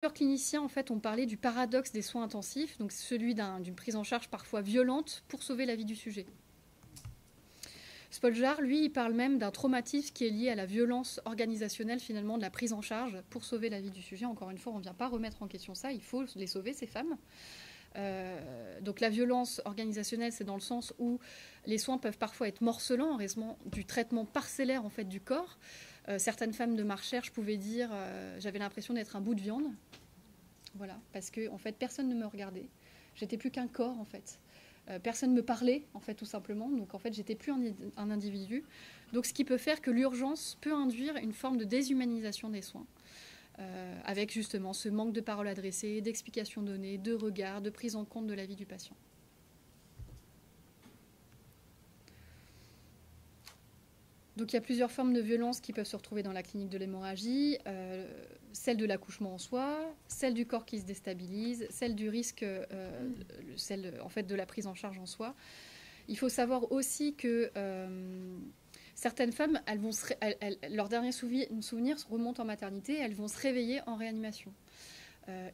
Plusieurs cliniciens en fait, ont parlé du paradoxe des soins intensifs, donc celui d'une prise en charge parfois violente pour sauver la vie du sujet. Spoljar, lui, il parle même d'un traumatisme qui est lié à la violence organisationnelle finalement de la prise en charge pour sauver la vie du sujet. Encore une fois, on ne vient pas remettre en question ça, il faut les sauver, ces femmes. Donc la violence organisationnelle, c'est dans le sens où les soins peuvent parfois être morcelants en raison du traitement parcellaire en fait, du corps. Certaines femmes de ma recherche pouvaient dire j'avais l'impression d'être un bout de viande. Voilà, parce que en fait, personne ne me regardait. J'étais plus qu'un corps en fait. Personne ne me parlait en fait tout simplement. Donc en fait, j'étais plus un individu. Donc ce qui peut faire que l'urgence peut induire une forme de déshumanisation des soins. Avec justement ce manque de paroles adressées, d'explications données, de regards, de prise en compte de la vie du patient. Donc il y a plusieurs formes de violence qui peuvent se retrouver dans la clinique de l'hémorragie, celle de l'accouchement en soi, celle du corps qui se déstabilise, celle du risque, celle en fait de la prise en charge en soi. Il faut savoir aussi que certaines femmes, leur dernier souvenir remonte en maternité, elles vont se réveiller en réanimation.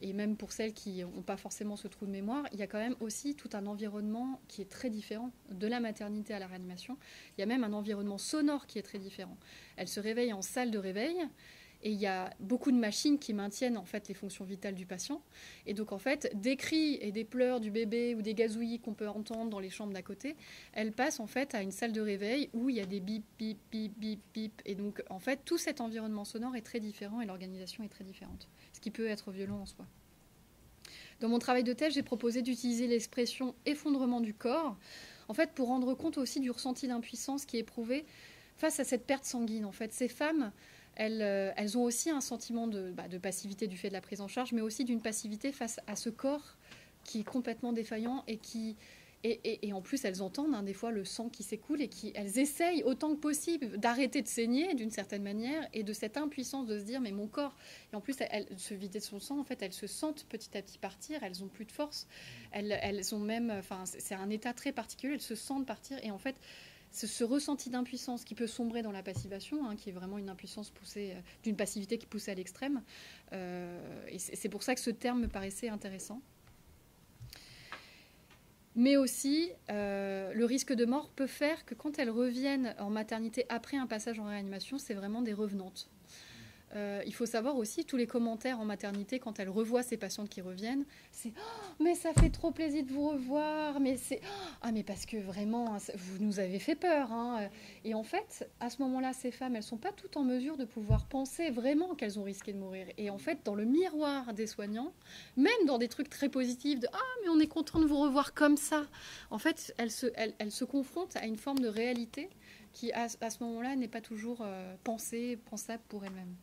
Et même pour celles qui n'ont pas forcément ce trou de mémoire, il y a quand même aussi tout un environnement qui est très différent de la maternité à la réanimation. Il y a même un environnement sonore qui est très différent. Elles se réveillent en salle de réveil et il y a beaucoup de machines qui maintiennent en fait les fonctions vitales du patient. Et donc en fait, des cris et des pleurs du bébé ou des gazouillis qu'on peut entendre dans les chambres d'à côté, elles passent en fait à une salle de réveil où il y a des bip, bip, bip, bip, bip. Et donc en fait, tout cet environnement sonore est très différent et l'organisation est très différente. Ce qui peut être violent en soi. Dans mon travail de thèse, j'ai proposé d'utiliser l'expression effondrement du corps, en fait, pour rendre compte aussi du ressenti d'impuissance qui est éprouvé face à cette perte sanguine. En fait, ces femmes, elles ont aussi un sentiment de passivité du fait de la prise en charge, mais aussi d'une passivité face à ce corps qui est complètement défaillant et qui... Et en plus, elles entendent des fois le sang qui s'écoule et elles essayent autant que possible d'arrêter de saigner d'une certaine manière et de cette impuissance de se dire mais mon corps. Et en plus, elles se vider de son sang, en fait, elles se sentent petit à petit partir, elles ont plus de force. Elles ont même, enfin, c'est un état très particulier, elles se sentent partir et en fait, ce ressenti d'impuissance qui peut sombrer dans la passivation, qui est vraiment une impuissance poussée, d'une passivité qui est poussée à l'extrême. Et c'est pour ça que ce terme me paraissait intéressant. Mais aussi, le risque de mort peut faire que quand elles reviennent en maternité après un passage en réanimation, c'est vraiment des revenantes. Il faut savoir aussi tous les commentaires en maternité quand elle revoit ces patientes qui reviennent, c'est oh, mais ça fait trop plaisir de vous revoir, mais c'est ah mais parce que vraiment vous nous avez fait peur, hein. Et en fait à ce moment-là ces femmes elles sont pas toutes en mesure de pouvoir penser vraiment qu'elles ont risqué de mourir. Et en fait dans le miroir des soignants, même dans des trucs très positifs de ah mais on est content de vous revoir comme ça, en fait elles se confrontent à une forme de réalité qui à ce moment-là n'est pas toujours pensable pour elles-mêmes.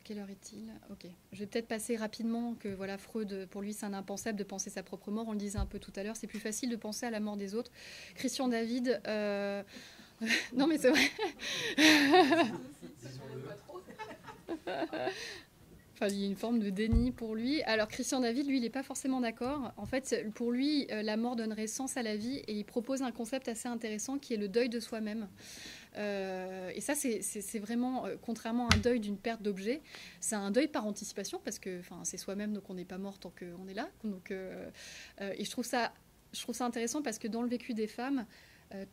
Quelle heure est-il? Ok. Je vais peut-être passer rapidement que voilà, Freud, pour lui, c'est un impensable de penser sa propre mort. On le disait un peu tout à l'heure. C'est plus facile de penser à la mort des autres. Christian David. Non, mais c'est vrai. Enfin, il y a une forme de déni pour lui. Alors, Christian David, lui, il n'est pas forcément d'accord. En fait, pour lui, la mort donnerait sens à la vie et il propose un concept assez intéressant qui est le deuil de soi-même. Et ça, c'est vraiment, contrairement à un deuil d'une perte d'objet, c'est un deuil par anticipation parce que c'est soi-même, donc on n'est pas mort tant qu'on est là. Donc, et je trouve ça intéressant parce que dans le vécu des femmes,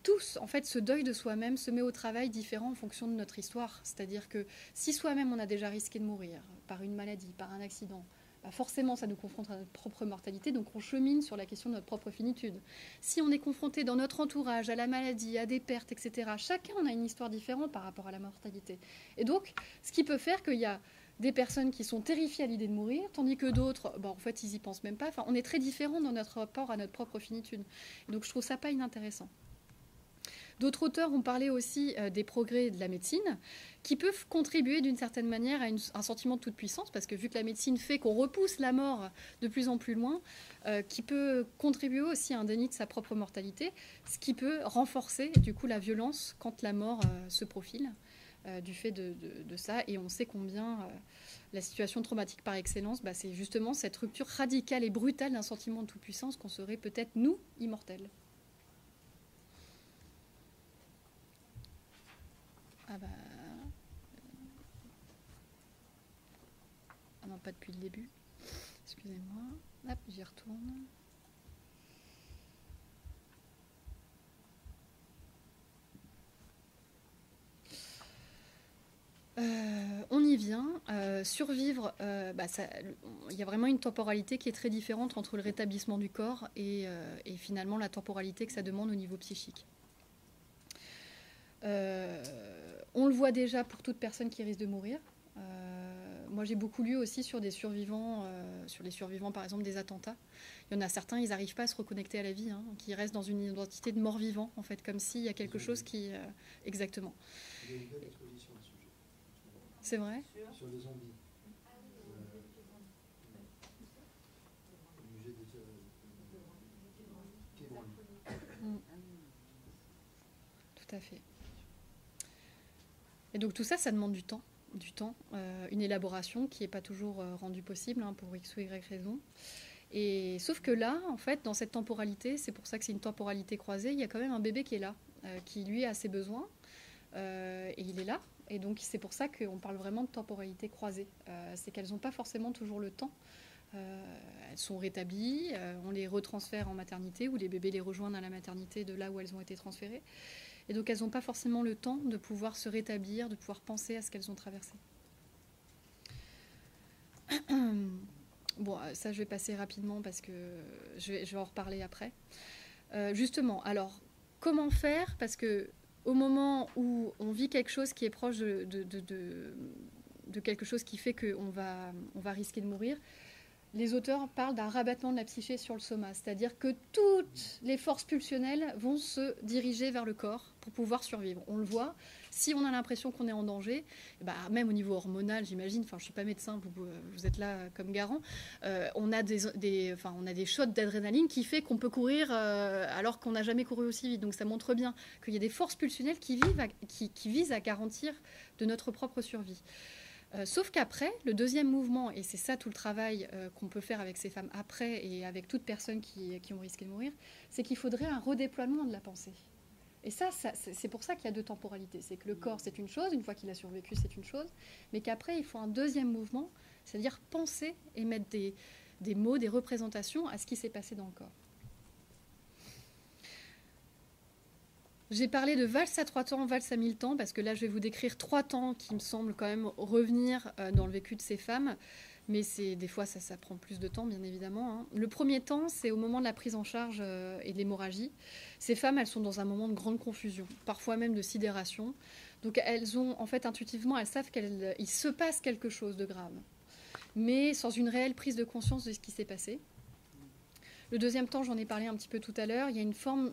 tous, en fait, ce deuil de soi-même se met au travail différent en fonction de notre histoire. C'est-à-dire que si soi-même, on a déjà risqué de mourir par une maladie, par un accident, forcément, ça nous confronte à notre propre mortalité, donc on chemine sur la question de notre propre finitude. Si on est confronté dans notre entourage à la maladie, à des pertes, etc., chacun on a une histoire différente par rapport à la mortalité. Et donc, ce qui peut faire qu'il y a des personnes qui sont terrifiées à l'idée de mourir, tandis que d'autres, en fait, ils y pensent même pas. Enfin, on est très différents dans notre rapport à notre propre finitude. Et donc, je trouve ça pas inintéressant. D'autres auteurs ont parlé aussi des progrès de la médecine qui peuvent contribuer d'une certaine manière à un sentiment de toute puissance, parce que vu que la médecine fait qu'on repousse la mort de plus en plus loin, qui peut contribuer aussi à un déni de sa propre mortalité, ce qui peut renforcer du coup la violence quand la mort se profile du fait de ça. Et on sait combien la situation traumatique par excellence, c'est justement cette rupture radicale et brutale d'un sentiment de toute puissance qu'on serait peut-être, nous, immortels. Ah bah... Ah non, pas depuis le début. Excusez-moi. Hop, j'y retourne. On y vient. Survivre, il y a vraiment une temporalité qui est très différente entre le rétablissement du corps et finalement la temporalité que ça demande au niveau psychique. On le voit déjà pour toute personne qui risque de mourir. Moi, j'ai beaucoup lu aussi sur des survivants, sur les survivants par exemple des attentats. Il y en a certains, ils n'arrivent pas à se reconnecter à la vie, hein, qui restent dans une identité de mort-vivant, en fait, comme s'il y a quelque chose qui... exactement. Il y a une belle exposition à ce sujet. C'est vrai ? Sur les zombies. Au musée de Quai Branly. Tout à fait. Et donc tout ça, ça demande du temps. Une élaboration qui n'est pas toujours rendue possible, hein, pour X ou Y raison. Et sauf que là, en fait, dans cette temporalité, c'est pour ça que c'est une temporalité croisée, il y a quand même un bébé qui est là, qui lui a ses besoins, et il est là. Et donc c'est pour ça qu'on parle vraiment de temporalité croisée. C'est qu'elles n'ont pas forcément toujours le temps. Elles sont rétablies, on les retransfère en maternité, ou les bébés les rejoignent à la maternité de là où elles ont été transférées. Et donc elles n'ont pas forcément le temps de pouvoir se rétablir, de pouvoir penser à ce qu'elles ont traversé. Bon, ça je vais passer rapidement parce que je vais en reparler après. Justement, alors, comment faire ? Parce que au moment où on vit quelque chose qui est proche de quelque chose qui fait qu'on va risquer de mourir, les auteurs parlent d'un rabattement de la psyché sur le soma, c'est-à-dire que toutes les forces pulsionnelles vont se diriger vers le corps pour pouvoir survivre. On le voit, si on a l'impression qu'on est en danger, bah, même au niveau hormonal, j'imagine, enfin je ne suis pas médecin, vous êtes là comme garant, on a des shots d'adrénaline qui fait qu'on peut courir alors qu'on n'a jamais couru aussi vite. Donc ça montre bien qu'il y a des forces pulsionnelles qui visent à garantir de notre propre survie. Sauf qu'après, le deuxième mouvement, et c'est ça tout le travail qu'on peut faire avec ces femmes après et avec toute personne qui ont risqué de mourir, c'est qu'il faudrait un redéploiement de la pensée. Et ça c'est pour ça qu'il y a deux temporalités. C'est que le corps, c'est une chose, une fois qu'il a survécu, c'est une chose, mais qu'après, il faut un deuxième mouvement, c'est-à-dire penser et mettre des mots, des représentations à ce qui s'est passé dans le corps. J'ai parlé de valse à 3 temps, valse à 1000 temps, parce que là, je vais vous décrire 3 temps qui me semblent quand même revenir dans le vécu de ces femmes. Mais des fois, ça prend plus de temps, bien évidemment, hein. Le premier temps, c'est au moment de la prise en charge et de l'hémorragie. Ces femmes, elles sont dans un moment de grande confusion, parfois même de sidération. Donc, elles ont, en fait, intuitivement, elles savent qu'il se passe quelque chose de grave, mais sans une réelle prise de conscience de ce qui s'est passé. Le deuxième temps, j'en ai parlé un petit peu tout à l'heure, il y a une forme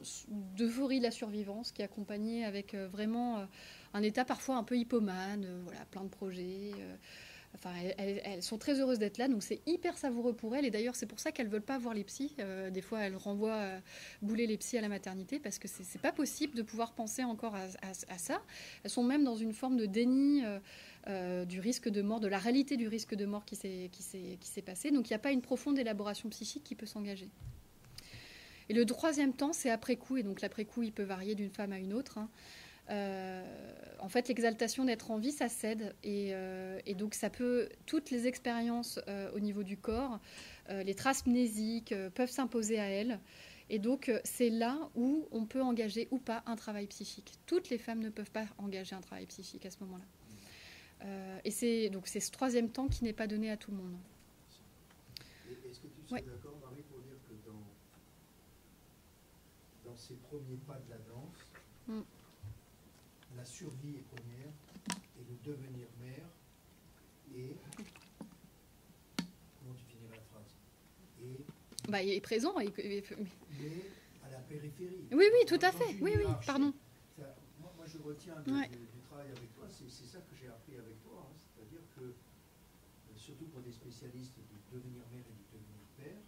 d'euphorie de la survivance qui est accompagnée avec vraiment un état parfois un peu hypomane, voilà, plein de projets. Enfin, elles sont très heureuses d'être là, donc c'est hyper savoureux pour elles. Et d'ailleurs, c'est pour ça qu'elles ne veulent pas voir les psys. Des fois, elles renvoient bouler les psys à la maternité parce que c'est pas possible de pouvoir penser encore à ça. Elles sont même dans une forme de déni du risque de mort, de la réalité du risque de mort qui s'est passé. Donc, il n'y a pas une profonde élaboration psychique qui peut s'engager. Et le troisième temps, c'est après-coup. Et donc, l'après-coup, il peut varier d'une femme à une autre, hein. En fait, l'exaltation d'être en vie, ça cède. Et donc, toutes les expériences au niveau du corps, les traces mnésiques peuvent s'imposer à elles. Et donc, c'est là où on peut engager ou pas un travail psychique. Toutes les femmes ne peuvent pas engager un travail psychique à ce moment-là. Et c'est ce troisième temps qui n'est pas donné à tout le monde. Est-ce que tu serais d'accord, Marie, pour dire que dans ces premiers pas de la danse, la survie est première et le devenir mère est... Comment tu finirais la phrase? Il est présent. Mais à la périphérie. Oui, tout à fait. Oui, pardon. Moi, je retiens du travail avec toi, c'est ça que j'ai appris avec toi, hein, c'est-à-dire que, surtout pour des spécialistes du devenir mère et du devenir père,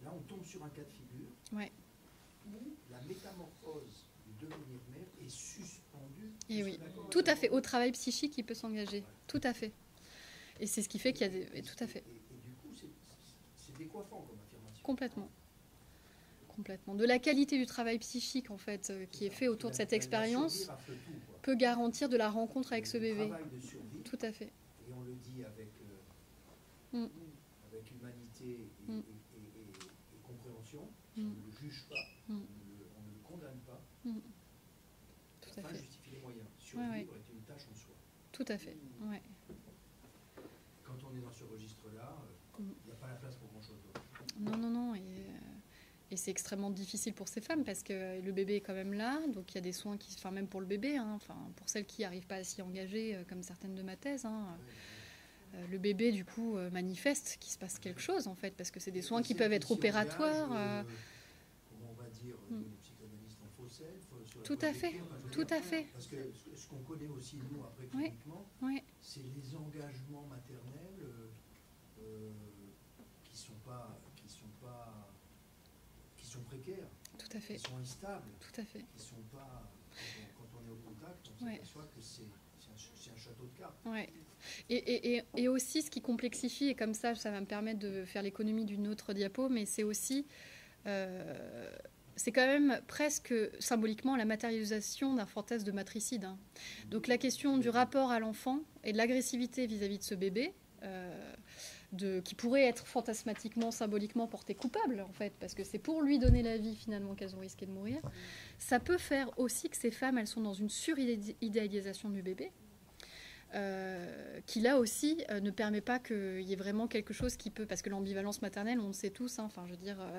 là on tombe sur un cas de figure où la métamorphose du devenir mère est suspendue. Et oui, tout à fait, au travail psychique qui peut s'engager, tout à fait. Et c'est ce qui fait qu'il y a des... Tout à fait. Et du coup, c'est décoiffant comme affirmation. Complètement. complètement. De la qualité du travail psychique, en fait, qui est fait autour de cette expérience, peut garantir de la rencontre avec ce bébé. Tout à fait. Et on le dit avec humanité et compréhension. On ne le juge pas, on ne le condamne pas. Tout à fait. Justifie les moyens. Survivre est une tâche en soi. Tout à fait. Ouais. Quand on est dans ce registre-là, il n'y a pas la place pour grand-chose d'autre. Non. Et c'est extrêmement difficile pour ces femmes parce que le bébé est quand même là. Donc il y a des soins qui... Enfin, même pour le bébé, pour celles qui n'arrivent pas à s'y engager, comme certaines de ma thèse, le bébé, du coup, manifeste qu'il se passe quelque chose, en fait, parce que c'est des soins qui peuvent être opératoires. Comment on va dire, les psychanalystes en fausset, tout à fait, tout à fait. Parce que ce qu'on connaît aussi, nous, après, cliniquement, c'est les engagements maternels qui sont précaires. Tout à fait. Qui sont instables. Tout à fait. Qui sont pas... Quand on est au contact, on s'aperçoit que c'est un château de cartes. Ouais. Et aussi, ce qui complexifie, et comme ça va me permettre de faire l'économie d'une autre diapo, mais c'est aussi... c'est quand même presque symboliquement la matérialisation d'un fantasme de matricide. Donc la question du rapport à l'enfant et de l'agressivité vis-à-vis de ce bébé, qui pourrait être fantasmatiquement, symboliquement porté coupable, en fait, parce que c'est pour lui donner la vie, finalement, qu'elles ont risqué de mourir, ça peut faire aussi que ces femmes, elles sont dans une suridéalisation du bébé, qui là aussi ne permet pas qu'il y ait vraiment quelque chose qui peut, parce que l'ambivalence maternelle, on le sait tous,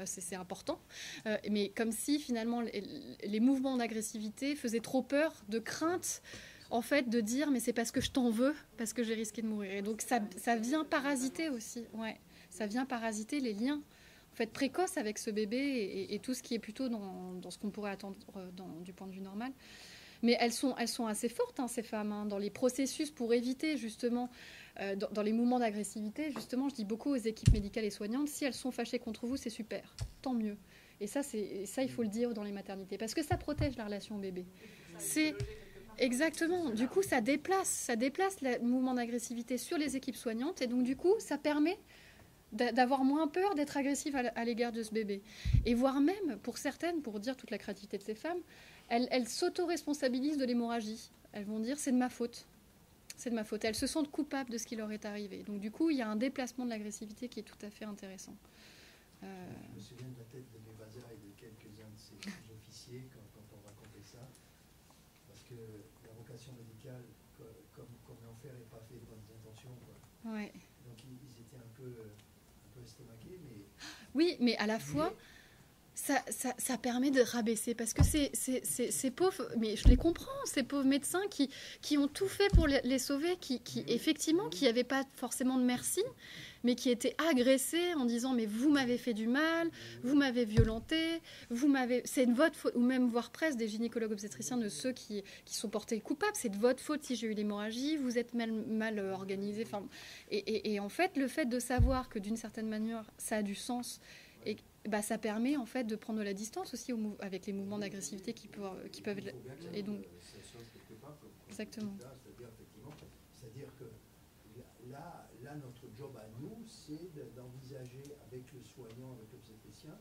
c'est important, mais comme si finalement les mouvements d'agressivité faisaient trop peur, de crainte, en fait, de dire mais c'est parce que je t'en veux, parce que j'ai risqué de mourir. Et donc ça vient parasiter aussi, ça vient parasiter les liens en fait précoces avec ce bébé et tout ce qui est plutôt dans ce qu'on pourrait attendre du point de vue normal. Mais elles sont assez fortes, ces femmes, dans les processus pour éviter, justement, dans les mouvements d'agressivité. Justement, je dis beaucoup aux équipes médicales et soignantes, si elles sont fâchées contre vous, c'est super, tant mieux. Et ça, il faut le dire dans les maternités, parce que ça protège la relation au bébé. C'est exactement. Du coup, ça déplace le mouvement d'agressivité sur les équipes soignantes, et donc, du coup, ça permet d'avoir moins peur d'être agressive à l'égard de ce bébé. Et voire même, pour certaines, pour dire toute la créativité de ces femmes, elles s'auto-responsabilisent de l'hémorragie. Elles vont dire c'est de ma faute. C'est de ma faute. Elles se sentent coupables de ce qui leur est arrivé. Donc du coup, il y a un déplacement de l'agressivité qui est tout à fait intéressant. Je me souviens de la tête de Nevada et de quelques-uns de ses officiers quand on racontait ça. Parce que la vocation médicale, comme l'enfer n'est pas fait de bonnes intentions. Ouais. Donc ils étaient un peu estomaqués. Mais... Oui, mais à la fois... Ça permet de rabaisser, parce que ces pauvres, mais je les comprends, ces pauvres médecins qui ont tout fait pour les sauver, qui effectivement, qui n'avaient pas forcément de merci, mais qui étaient agressés en disant mais vous m'avez fait du mal, vous m'avez violenté, c'est de votre faute, ou même voire presque des gynécologues obstétriciens de ceux qui sont portés coupables, c'est de votre faute si j'ai eu l'hémorragie, vous êtes mal organisé. Et en fait, le fait de savoir que d'une certaine manière ça a du sens, et ça permet en fait de prendre de la distance aussi avec les mouvements d'agressivité qui peuvent et donc exactement. C'est-à-dire que là notre job à nous, c'est d'envisager avec le soignant, avec l'obstétricien,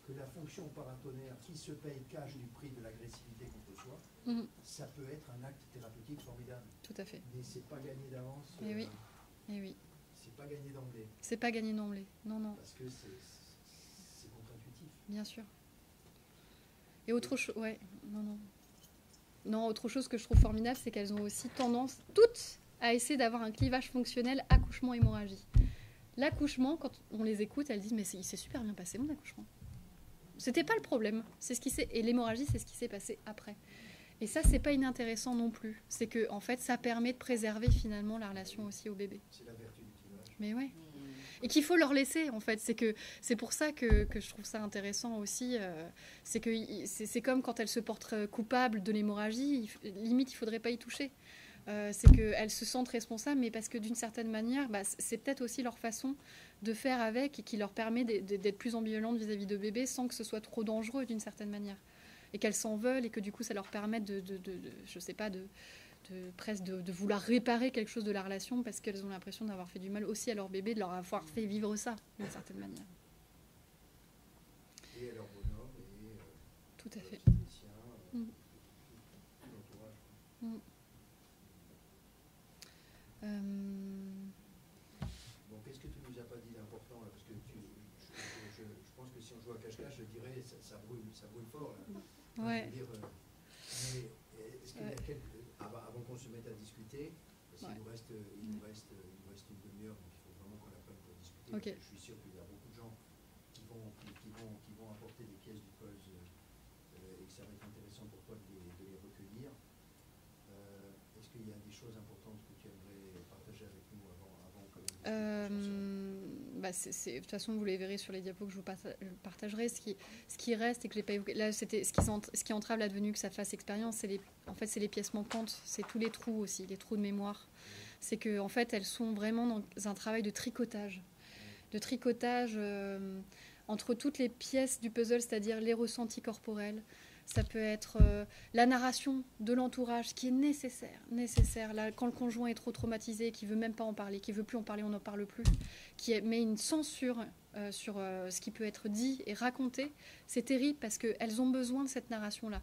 que la fonction paratonnerre qui se paye cash du prix de l'agressivité contre soi, ça peut être un acte thérapeutique formidable. Tout à fait. Mais c'est pas gagné d'avance. Et oui. C'est pas gagné d'emblée. C'est pas gagné d'emblée. Non. Parce que c'est contre-intuitif. Bien sûr. Et autre chose, Non, autre chose que je trouve formidable, c'est qu'elles ont aussi tendance, toutes, à essayer d'avoir un clivage fonctionnel accouchement-hémorragie. L'accouchement, quand on les écoute, elles disent mais il s'est super bien passé mon accouchement. C'était pas le problème, et l'hémorragie, c'est ce qui s'est passé après. Et ça, c'est pas inintéressant non plus. C'est que en fait, ça permet de préserver finalement la relation aussi au bébé. C'est la vertu du clivage. Mais ouais. Et qu'il faut leur laisser, en fait. C'est pour ça que je trouve ça intéressant aussi. C'est comme quand elles se portent coupables de l'hémorragie, limite, il ne faudrait pas y toucher. C'est qu'elles se sentent responsables, mais parce que d'une certaine manière, c'est peut-être aussi leur façon de faire avec et qui leur permet d'être plus ambivalentes vis-à-vis de bébés sans que ce soit trop dangereux d'une certaine manière. Et qu'elles s'en veulent et que du coup, ça leur permet je sais pas, presque de vouloir réparer quelque chose de la relation parce qu'elles ont l'impression d'avoir fait du mal aussi à leur bébé, de leur avoir fait vivre ça d'une certaine manière. Et à leur bonheur Tout à fait. Clinicien, tout l'entourage. Bon, qu'est-ce que tu nous as pas dit d'important là? Parce que je pense que si on joue à cache-cache, je dirais ça brûle fort là. Ouais. Je veux dire, mais est-ce qu'il y a avant qu'on se mette à discuter, parce qu'il nous reste une demi-heure, donc il faut vraiment qu'on la prenne pour discuter. Okay. Je suis sûr qu'il y a beaucoup de gens qui vont apporter des pièces du puzzle et que ça va être intéressant pour toi de les recueillir. Est-ce qu'il y a des choses importantes que tu aimerais partager avec nous avant de toute façon, vous les verrez sur les diapos que je vous partagerai. Ce qui reste et que j'ai pas évoqué, là, c'était ce qui entrave l'advenu que ça fasse expérience, c'est les pièces manquantes, c'est tous les trous aussi, les trous de mémoire. C'est que en fait, elles sont vraiment dans un travail de tricotage entre toutes les pièces du puzzle, c'est-à-dire les ressentis corporels. Ça peut être la narration de l'entourage qui est nécessaire. Là, quand le conjoint est trop traumatisé, qui ne veut même pas en parler, qui ne veut plus en parler, on n'en parle plus, qui met une censure sur ce qui peut être dit et raconté, c'est terrible parce qu'elles ont besoin de cette narration-là.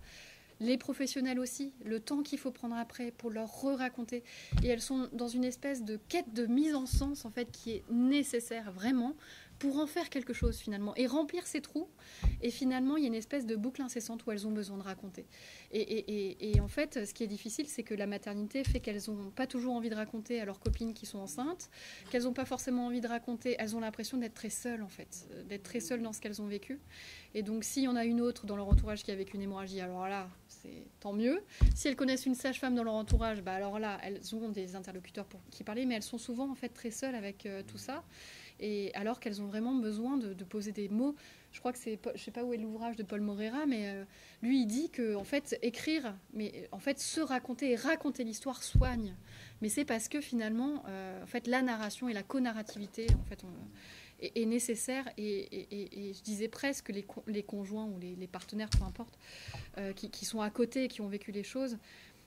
Les professionnels aussi, le temps qu'il faut prendre après pour leur re-raconter. Et elles sont dans une espèce de quête de mise en sens, en fait, qui est nécessaire vraiment pour en faire quelque chose finalement et remplir ces trous. Et finalement, il y a une espèce de boucle incessante où elles ont besoin de raconter. Et en fait, ce qui est difficile, c'est que la maternité fait qu'elles n'ont pas toujours envie de raconter à leurs copines qui sont enceintes, qu'elles n'ont pas forcément envie de raconter. Elles ont l'impression d'être très seules, en fait, d'être très seules dans ce qu'elles ont vécu. Et donc, s'il y en a une autre dans leur entourage qui a vécu une hémorragie, alors là, c'est tant mieux. Si elles connaissent une sage-femme dans leur entourage, alors là, elles ont des interlocuteurs pour qui parler, mais elles sont souvent en fait très seules avec tout ça. Et alors qu'elles ont vraiment besoin de poser des mots. Je crois que je ne sais pas où est l'ouvrage de Paul Morera, mais lui, il dit que en fait, écrire, mais en fait, se raconter et raconter l'histoire soigne. Mais c'est parce que finalement, en fait, la narration et la co-narrativité, en fait, est nécessaire. Et je disais presque les conjoints ou les partenaires, peu importe, qui sont à côté et qui ont vécu les choses.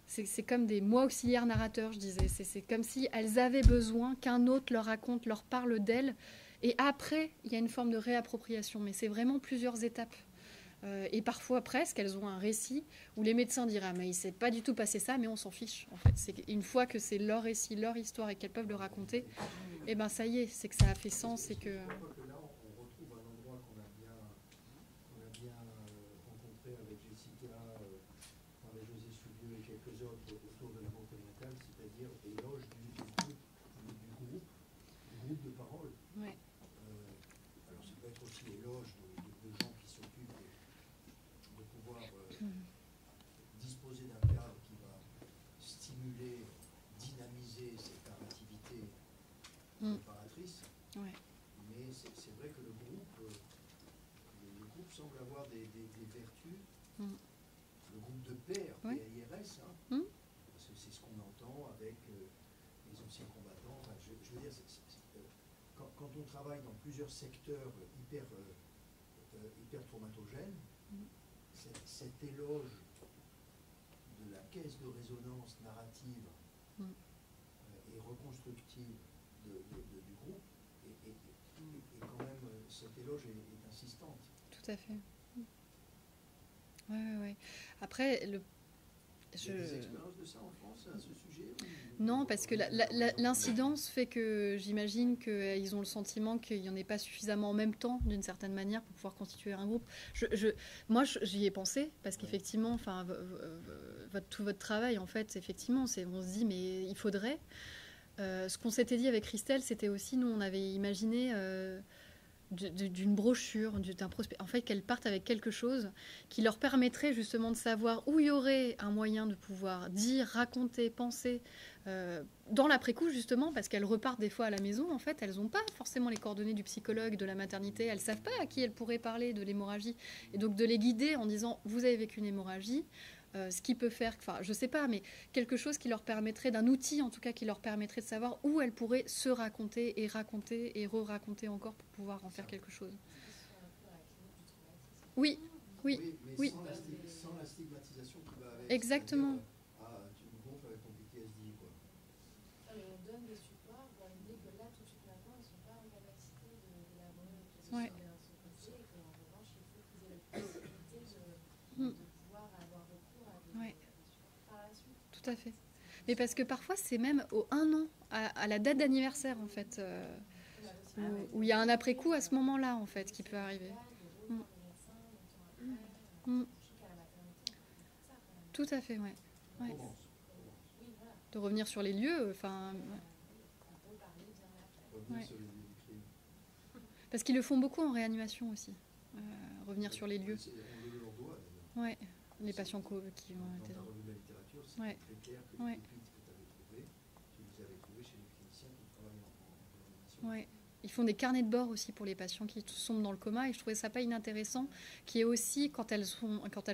C'est comme des mots auxiliaires narrateurs, je disais. C'est comme si elles avaient besoin qu'un autre leur raconte, leur parle d'elles. Et après, il y a une forme de réappropriation. Mais c'est vraiment plusieurs étapes. Et parfois, presque, elles ont un récit où les médecins diraient « Ah, mais il ne s'est pas du tout passé ça, mais on s'en fiche. » En fait, une fois que c'est leur récit, leur histoire et qu'elles peuvent le raconter, et ben ça y est, c'est que ça a fait sens et que... Là, on retrouve un endroit qu'on a bien rencontré avec Jessica, Marie-Josée Soulieu et quelques autres autour de la mort périnatale, c'est-à-dire l'éloge du groupe de parole. Ouais. Alors ça peut être aussi l'éloge de gens qui s'occupent de pouvoir disposer d'un cadre qui va stimuler, dynamiser cette narrativité préparatrice. Ouais. Mais c'est vrai que le groupe semble avoir des vertus. Le groupe de pairs, ouais. PAIRS, parce que c'est ce qu'on entend avec les anciens combattants. Enfin, je veux dire, quand on travaille dans plusieurs secteurs hyper traumatogènes, cet éloge de la caisse de résonance narrative et reconstructive du groupe, et quand même, cet éloge est insistante. Tout à fait. Ouais. Après, Il y a des expériences de ça en France à ce sujet Non, parce que l'incidence fait que j'imagine qu'ils ont le sentiment qu'il n'y en ait pas suffisamment en même temps, d'une certaine manière, pour pouvoir constituer un groupe. Moi, j'y ai pensé, parce qu'effectivement, enfin, tout votre travail, en fait, effectivement, on se dit, mais il faudrait. Ce qu'on s'était dit avec Christelle, c'était aussi, nous, on avait imaginé... d'une brochure, d'un prospect, en fait, qu'elles partent avec quelque chose qui leur permettrait justement de savoir où il y aurait un moyen de pouvoir dire, raconter, penser dans l'après-coup, justement, parce qu'elles repartent des fois à la maison, en fait, elles n'ont pas forcément les coordonnées du psychologue, de la maternité, elles ne savent pas à qui elles pourraient parler de l'hémorragie, et donc de les guider en disant, vous avez vécu une hémorragie, ce qui peut faire, enfin, je sais pas, mais quelque chose qui leur permettrait, d'un outil en tout cas, qui leur permettrait de savoir où elles pourraient se raconter et re-raconter encore pour pouvoir en faire quelque chose. Oui. Mais sans la stigmatisation qui va avec. Exactement. Tu me gonfles avec ton PTSD, quoi. Mais on donne des supports dans l'idée que là, tout de suite maintenant, ils ne sont pas en capacité d'élaborer une position de son côté et qu'en revanche, il faut qu'ils aient la possibilité de tout à fait. Mais parce que parfois, c'est même au 1 an, à la date d'anniversaire, en fait, où il y a un après-coup à ce moment-là, en fait, qui peut arriver. Tout à fait, ouais. De revenir sur les lieux, enfin... Ouais. Parce qu'ils le font beaucoup en réanimation aussi, revenir sur les lieux. Ouais, les patients qui ont été... Dans ta revue de la littérature, c'est très clair que les pépites que tu avais trouvées, tu les avais trouvées chez les cliniciens qui travaillent en réanimation. Ouais. Ils font des carnets de bord aussi pour les patients qui tombent dans le coma, et je trouvais ça pas inintéressant, qui est aussi, quand elles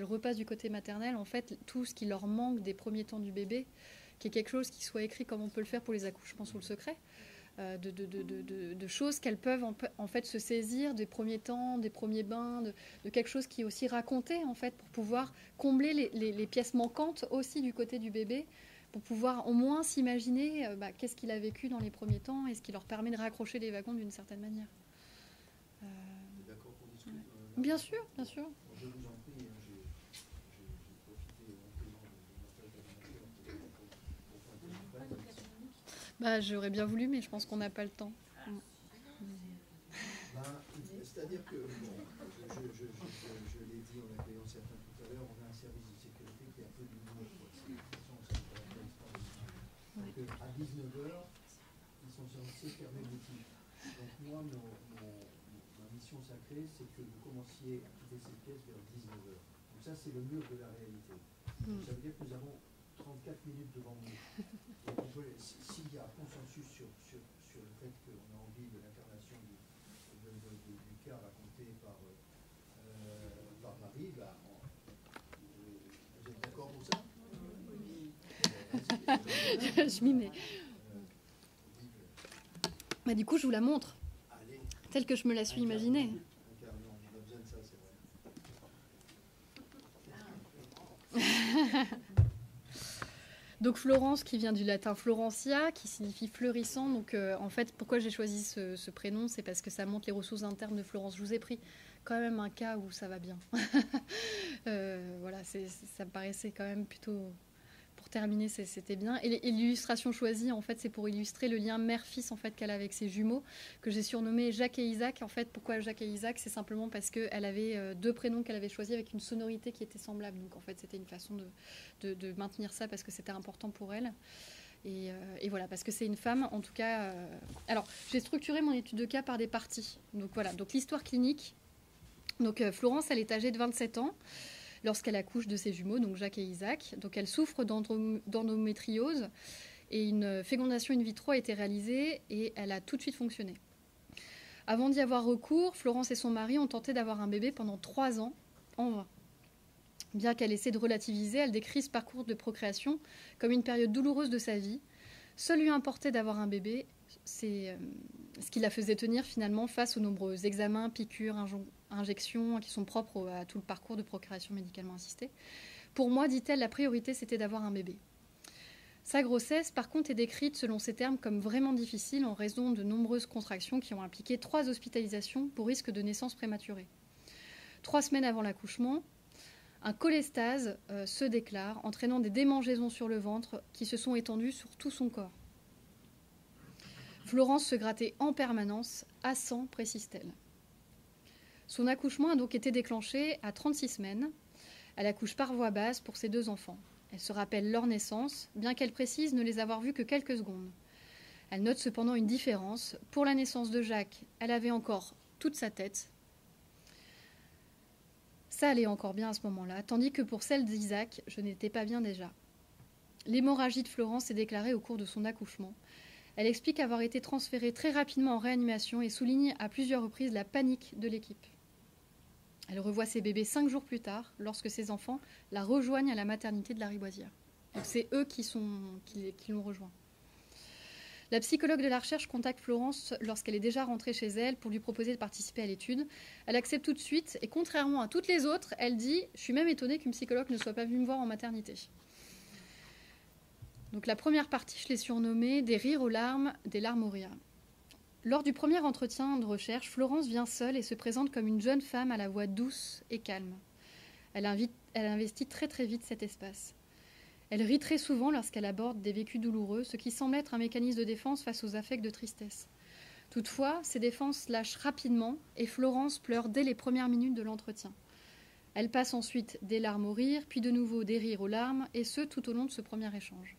repassent du côté maternel, en fait, tout ce qui leur manque des premiers temps du bébé, qui est quelque chose qui soit écrit comme on peut le faire pour les accouchements sous le secret, de choses qu'elles peuvent en fait se saisir des premiers temps, des premiers bains, de quelque chose qui est aussi raconté, en fait, pour pouvoir combler les pièces manquantes aussi du côté du bébé, pour pouvoir au moins s'imaginer qu'est-ce qu'il a vécu dans les premiers temps et ce qui leur permet de raccrocher les wagons d'une certaine manière. D'accord pour discuter Bien sûr, bien sûr. Je vous en prie, j'ai profité amplement de notre Bah, j'aurais bien voulu, mais je pense qu'on n'a pas le temps. C'est-à-dire que, bon, je l'ai dit en accueillant certains tout à l'heure, on a un service de sécurité qui est un peu du monde. Donc à 19h, ils sont censés fermer l'outil. Donc moi, ma mission sacrée, c'est que vous commenciez à quitter cette pièce vers 19h. Donc ça, c'est le mur de la réalité. Donc, ça veut dire que nous avons 34 minutes devant nous. S'il y a consensus sur le fait qu'on a envie de l'incarnation du cas raconté par Marie, vous êtes d'accord pour ça? Je m'y mets. Du coup, je vous la montre, telle que je me la suis imaginée. On a besoin de ça, c'est vrai. Donc Florence, qui vient du latin Florentia, qui signifie fleurissant. Donc en fait, pourquoi j'ai choisi ce prénom, c'est parce que ça montre les ressources internes de Florence. Je vous ai pris quand même un cas où ça va bien. Voilà, ça me paraissait quand même plutôt... Pour terminer, c'était bien. Et l'illustration choisie, en fait, c'est pour illustrer le lien mère-fils en fait, qu'elle a avec ses jumeaux, que j'ai surnommé Jacques et Isaac. En fait, pourquoi Jacques et Isaac? C'est simplement parce qu'elle avait 2 prénoms qu'elle avait choisis avec une sonorité qui était semblable. Donc, en fait, c'était une façon de maintenir ça parce que c'était important pour elle. Et voilà, parce que c'est une femme, en tout cas... Alors, j'ai structuré mon étude de cas par des parties. Donc, voilà. Donc, l'histoire clinique. Donc, Florence, elle est âgée de 27 ans. Lorsqu'elle accouche de ses jumeaux, donc Jacques et Isaac. Donc elle souffre d'endométriose et une fécondation in vitro a été réalisée et elle a tout de suite fonctionné. Avant d'y avoir recours, Florence et son mari ont tenté d'avoir un bébé pendant 3 ans, en vain. Bien qu'elle essaie de relativiser, elle décrit ce parcours de procréation comme une période douloureuse de sa vie. Seul lui importait d'avoir un bébé, c'est ce qui la faisait tenir finalement face aux nombreux examens, piqûres, injections qui sont propres à tout le parcours de procréation médicalement assistée. Pour moi, dit-elle, la priorité, c'était d'avoir un bébé. Sa grossesse, par contre, est décrite selon ses termes comme vraiment difficile en raison de nombreuses contractions qui ont impliqué 3 hospitalisations pour risque de naissance prématurée. 3 semaines avant l'accouchement, un cholestase se déclare, entraînant des démangeaisons sur le ventre qui se sont étendues sur tout son corps. Florence se grattait en permanence, à 100, précise-t-elle. Son accouchement a donc été déclenché à 36 semaines. Elle accouche par voie basse pour ses 2 enfants. Elle se rappelle leur naissance, bien qu'elle précise ne les avoir vus que quelques secondes. Elle note cependant une différence. Pour la naissance de Jacques, elle avait encore toute sa tête. Ça allait encore bien à ce moment-là, tandis que pour celle d'Isaac, je n'étais pas bien déjà. L'hémorragie de Florence s'est déclarée au cours de son accouchement. Elle explique avoir été transférée très rapidement en réanimation et souligne à plusieurs reprises la panique de l'équipe. Elle revoit ses bébés 5 jours plus tard, lorsque ses enfants la rejoignent à la maternité de la Riboisière. Donc c'est eux qui l'ont rejoint. La psychologue de la recherche contacte Florence lorsqu'elle est déjà rentrée chez elle pour lui proposer de participer à l'étude. Elle accepte tout de suite et contrairement à toutes les autres, elle dit « Je suis même étonnée qu'une psychologue ne soit pas venue me voir en maternité ». Donc la première partie, je l'ai surnommée « Des rires aux larmes, des larmes aux rires ». Lors du premier entretien de recherche, Florence vient seule et se présente comme une jeune femme à la voix douce et calme. Elle investit très très vite cet espace. Elle rit très souvent lorsqu'elle aborde des vécus douloureux, ce qui semble être un mécanisme de défense face aux affects de tristesse. Toutefois, ces défenses lâchent rapidement et Florence pleure dès les premières minutes de l'entretien. Elle passe ensuite des larmes au rire, puis de nouveau des rires aux larmes, et ce tout au long de ce premier échange.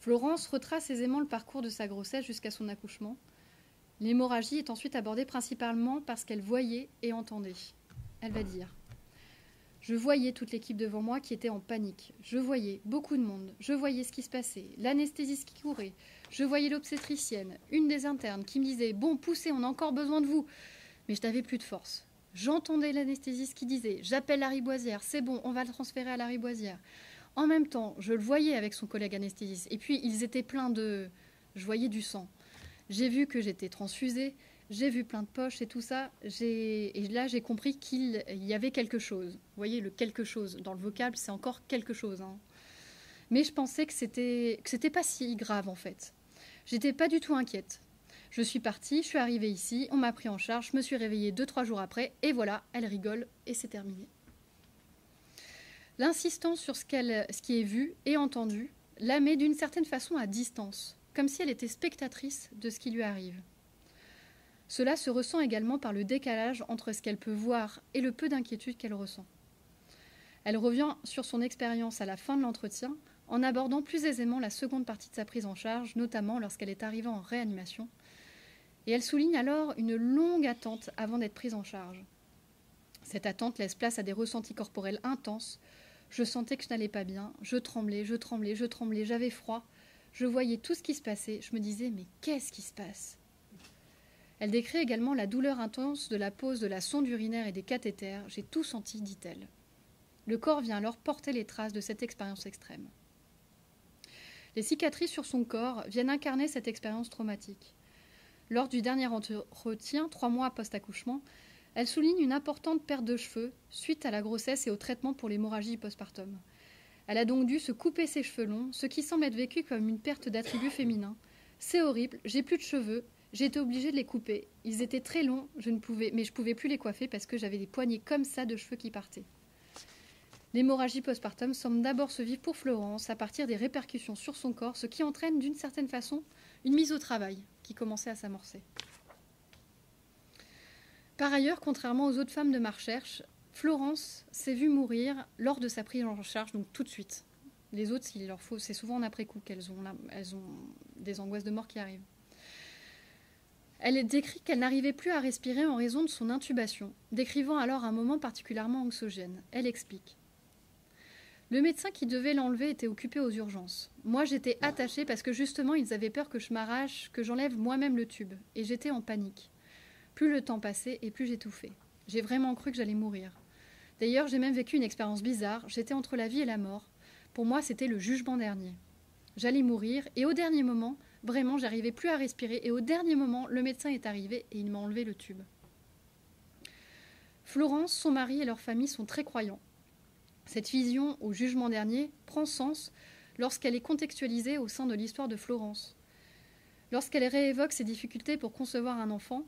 Florence retrace aisément le parcours de sa grossesse jusqu'à son accouchement. L'hémorragie est ensuite abordée principalement parce qu'elle voyait et entendait. Elle va dire « Je voyais toute l'équipe devant moi qui était en panique. Je voyais beaucoup de monde. Je voyais ce qui se passait, l'anesthésiste qui courait. Je voyais l'obstétricienne, une des internes qui me disait « Bon, poussez, on a encore besoin de vous !» Mais je n'avais plus de force. J'entendais l'anesthésiste qui disait « J'appelle la riboisière, c'est bon, on va le transférer à la riboisière. » En même temps, je le voyais avec son collègue anesthésiste. Et puis, ils étaient pleins de... Je voyais du sang. J'ai vu que j'étais transfusée. J'ai vu plein de poches et tout ça. Et là, j'ai compris qu'il y avait quelque chose. Vous voyez, le quelque chose. Dans le vocable, c'est encore quelque chose. Hein. Mais je pensais que c'était pas si grave, en fait. J'étais pas du tout inquiète. Je suis partie, je suis arrivée ici, on m'a pris en charge, je me suis réveillée 2-3 jours après, et voilà, elle rigole, et c'est terminé. L'insistance sur ce qui est vu et entendu la met d'une certaine façon à distance, comme si elle était spectatrice de ce qui lui arrive. Cela se ressent également par le décalage entre ce qu'elle peut voir et le peu d'inquiétude qu'elle ressent. Elle revient sur son expérience à la fin de l'entretien en abordant plus aisément la seconde partie de sa prise en charge, notamment lorsqu'elle est arrivée en réanimation. Et elle souligne alors une longue attente avant d'être prise en charge. Cette attente laisse place à des ressentis corporels intenses. Je sentais que je n'allais pas bien, je tremblais, j'avais froid. Je voyais tout ce qui se passait, je me disais « mais qu'est-ce qui se passe ?» Elle décrit également la douleur intense de la pose de la sonde urinaire et des cathéters. « J'ai tout senti », dit-elle. Le corps vient alors porter les traces de cette expérience extrême. Les cicatrices sur son corps viennent incarner cette expérience traumatique. Lors du dernier entretien, 3 mois post-accouchement, elle souligne une importante perte de cheveux suite à la grossesse et au traitement pour l'hémorragie postpartum. Elle a donc dû se couper ses cheveux longs, ce qui semble être vécu comme une perte d'attributs féminins. C'est horrible, j'ai plus de cheveux, j'ai été obligée de les couper. Ils étaient très longs, mais je pouvais plus les coiffer parce que j'avais des poignées comme ça de cheveux qui partaient. L'hémorragie postpartum semble d'abord se vivre pour Florence à partir des répercussions sur son corps, ce qui entraîne d'une certaine façon une mise au travail qui commençait à s'amorcer. Par ailleurs, contrairement aux autres femmes de ma recherche, Florence s'est vue mourir lors de sa prise en charge, donc tout de suite. Les autres, s'il leur faut, c'est souvent en après-coup qu'elles ont des angoisses de mort qui arrivent. Elle décrit qu'elle n'arrivait plus à respirer en raison de son intubation, décrivant alors un moment particulièrement anxiogène. Elle explique. Le médecin qui devait l'enlever était occupé aux urgences. Moi, j'étais attachée parce que justement, ils avaient peur que je m'arrache, que j'enlève moi-même le tube. Et j'étais en panique. Plus le temps passait et plus j'étouffais. J'ai vraiment cru que j'allais mourir. D'ailleurs, j'ai même vécu une expérience bizarre. J'étais entre la vie et la mort. Pour moi, c'était le jugement dernier. J'allais mourir et au dernier moment, vraiment, j'arrivais plus à respirer. Et au dernier moment, le médecin est arrivé et il m'a enlevé le tube. Florence, son mari et leur famille sont très croyants. Cette vision au jugement dernier prend sens lorsqu'elle est contextualisée au sein de l'histoire de Florence. Lorsqu'elle réévoque ses difficultés pour concevoir un enfant,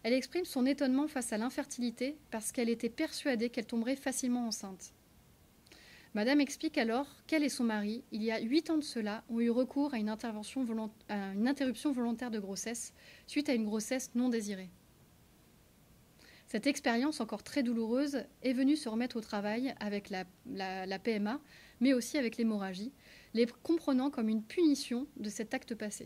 elle exprime son étonnement face à l'infertilité parce qu'elle était persuadée qu'elle tomberait facilement enceinte. Madame explique alors qu'elle et son mari, il y a 8 ans de cela, ont eu recours à une interruption volontaire de grossesse suite à une grossesse non désirée. Cette expérience encore très douloureuse est venue se remettre au travail avec la PMA, mais aussi avec l'hémorragie, les comprenant comme une punition de cet acte passé.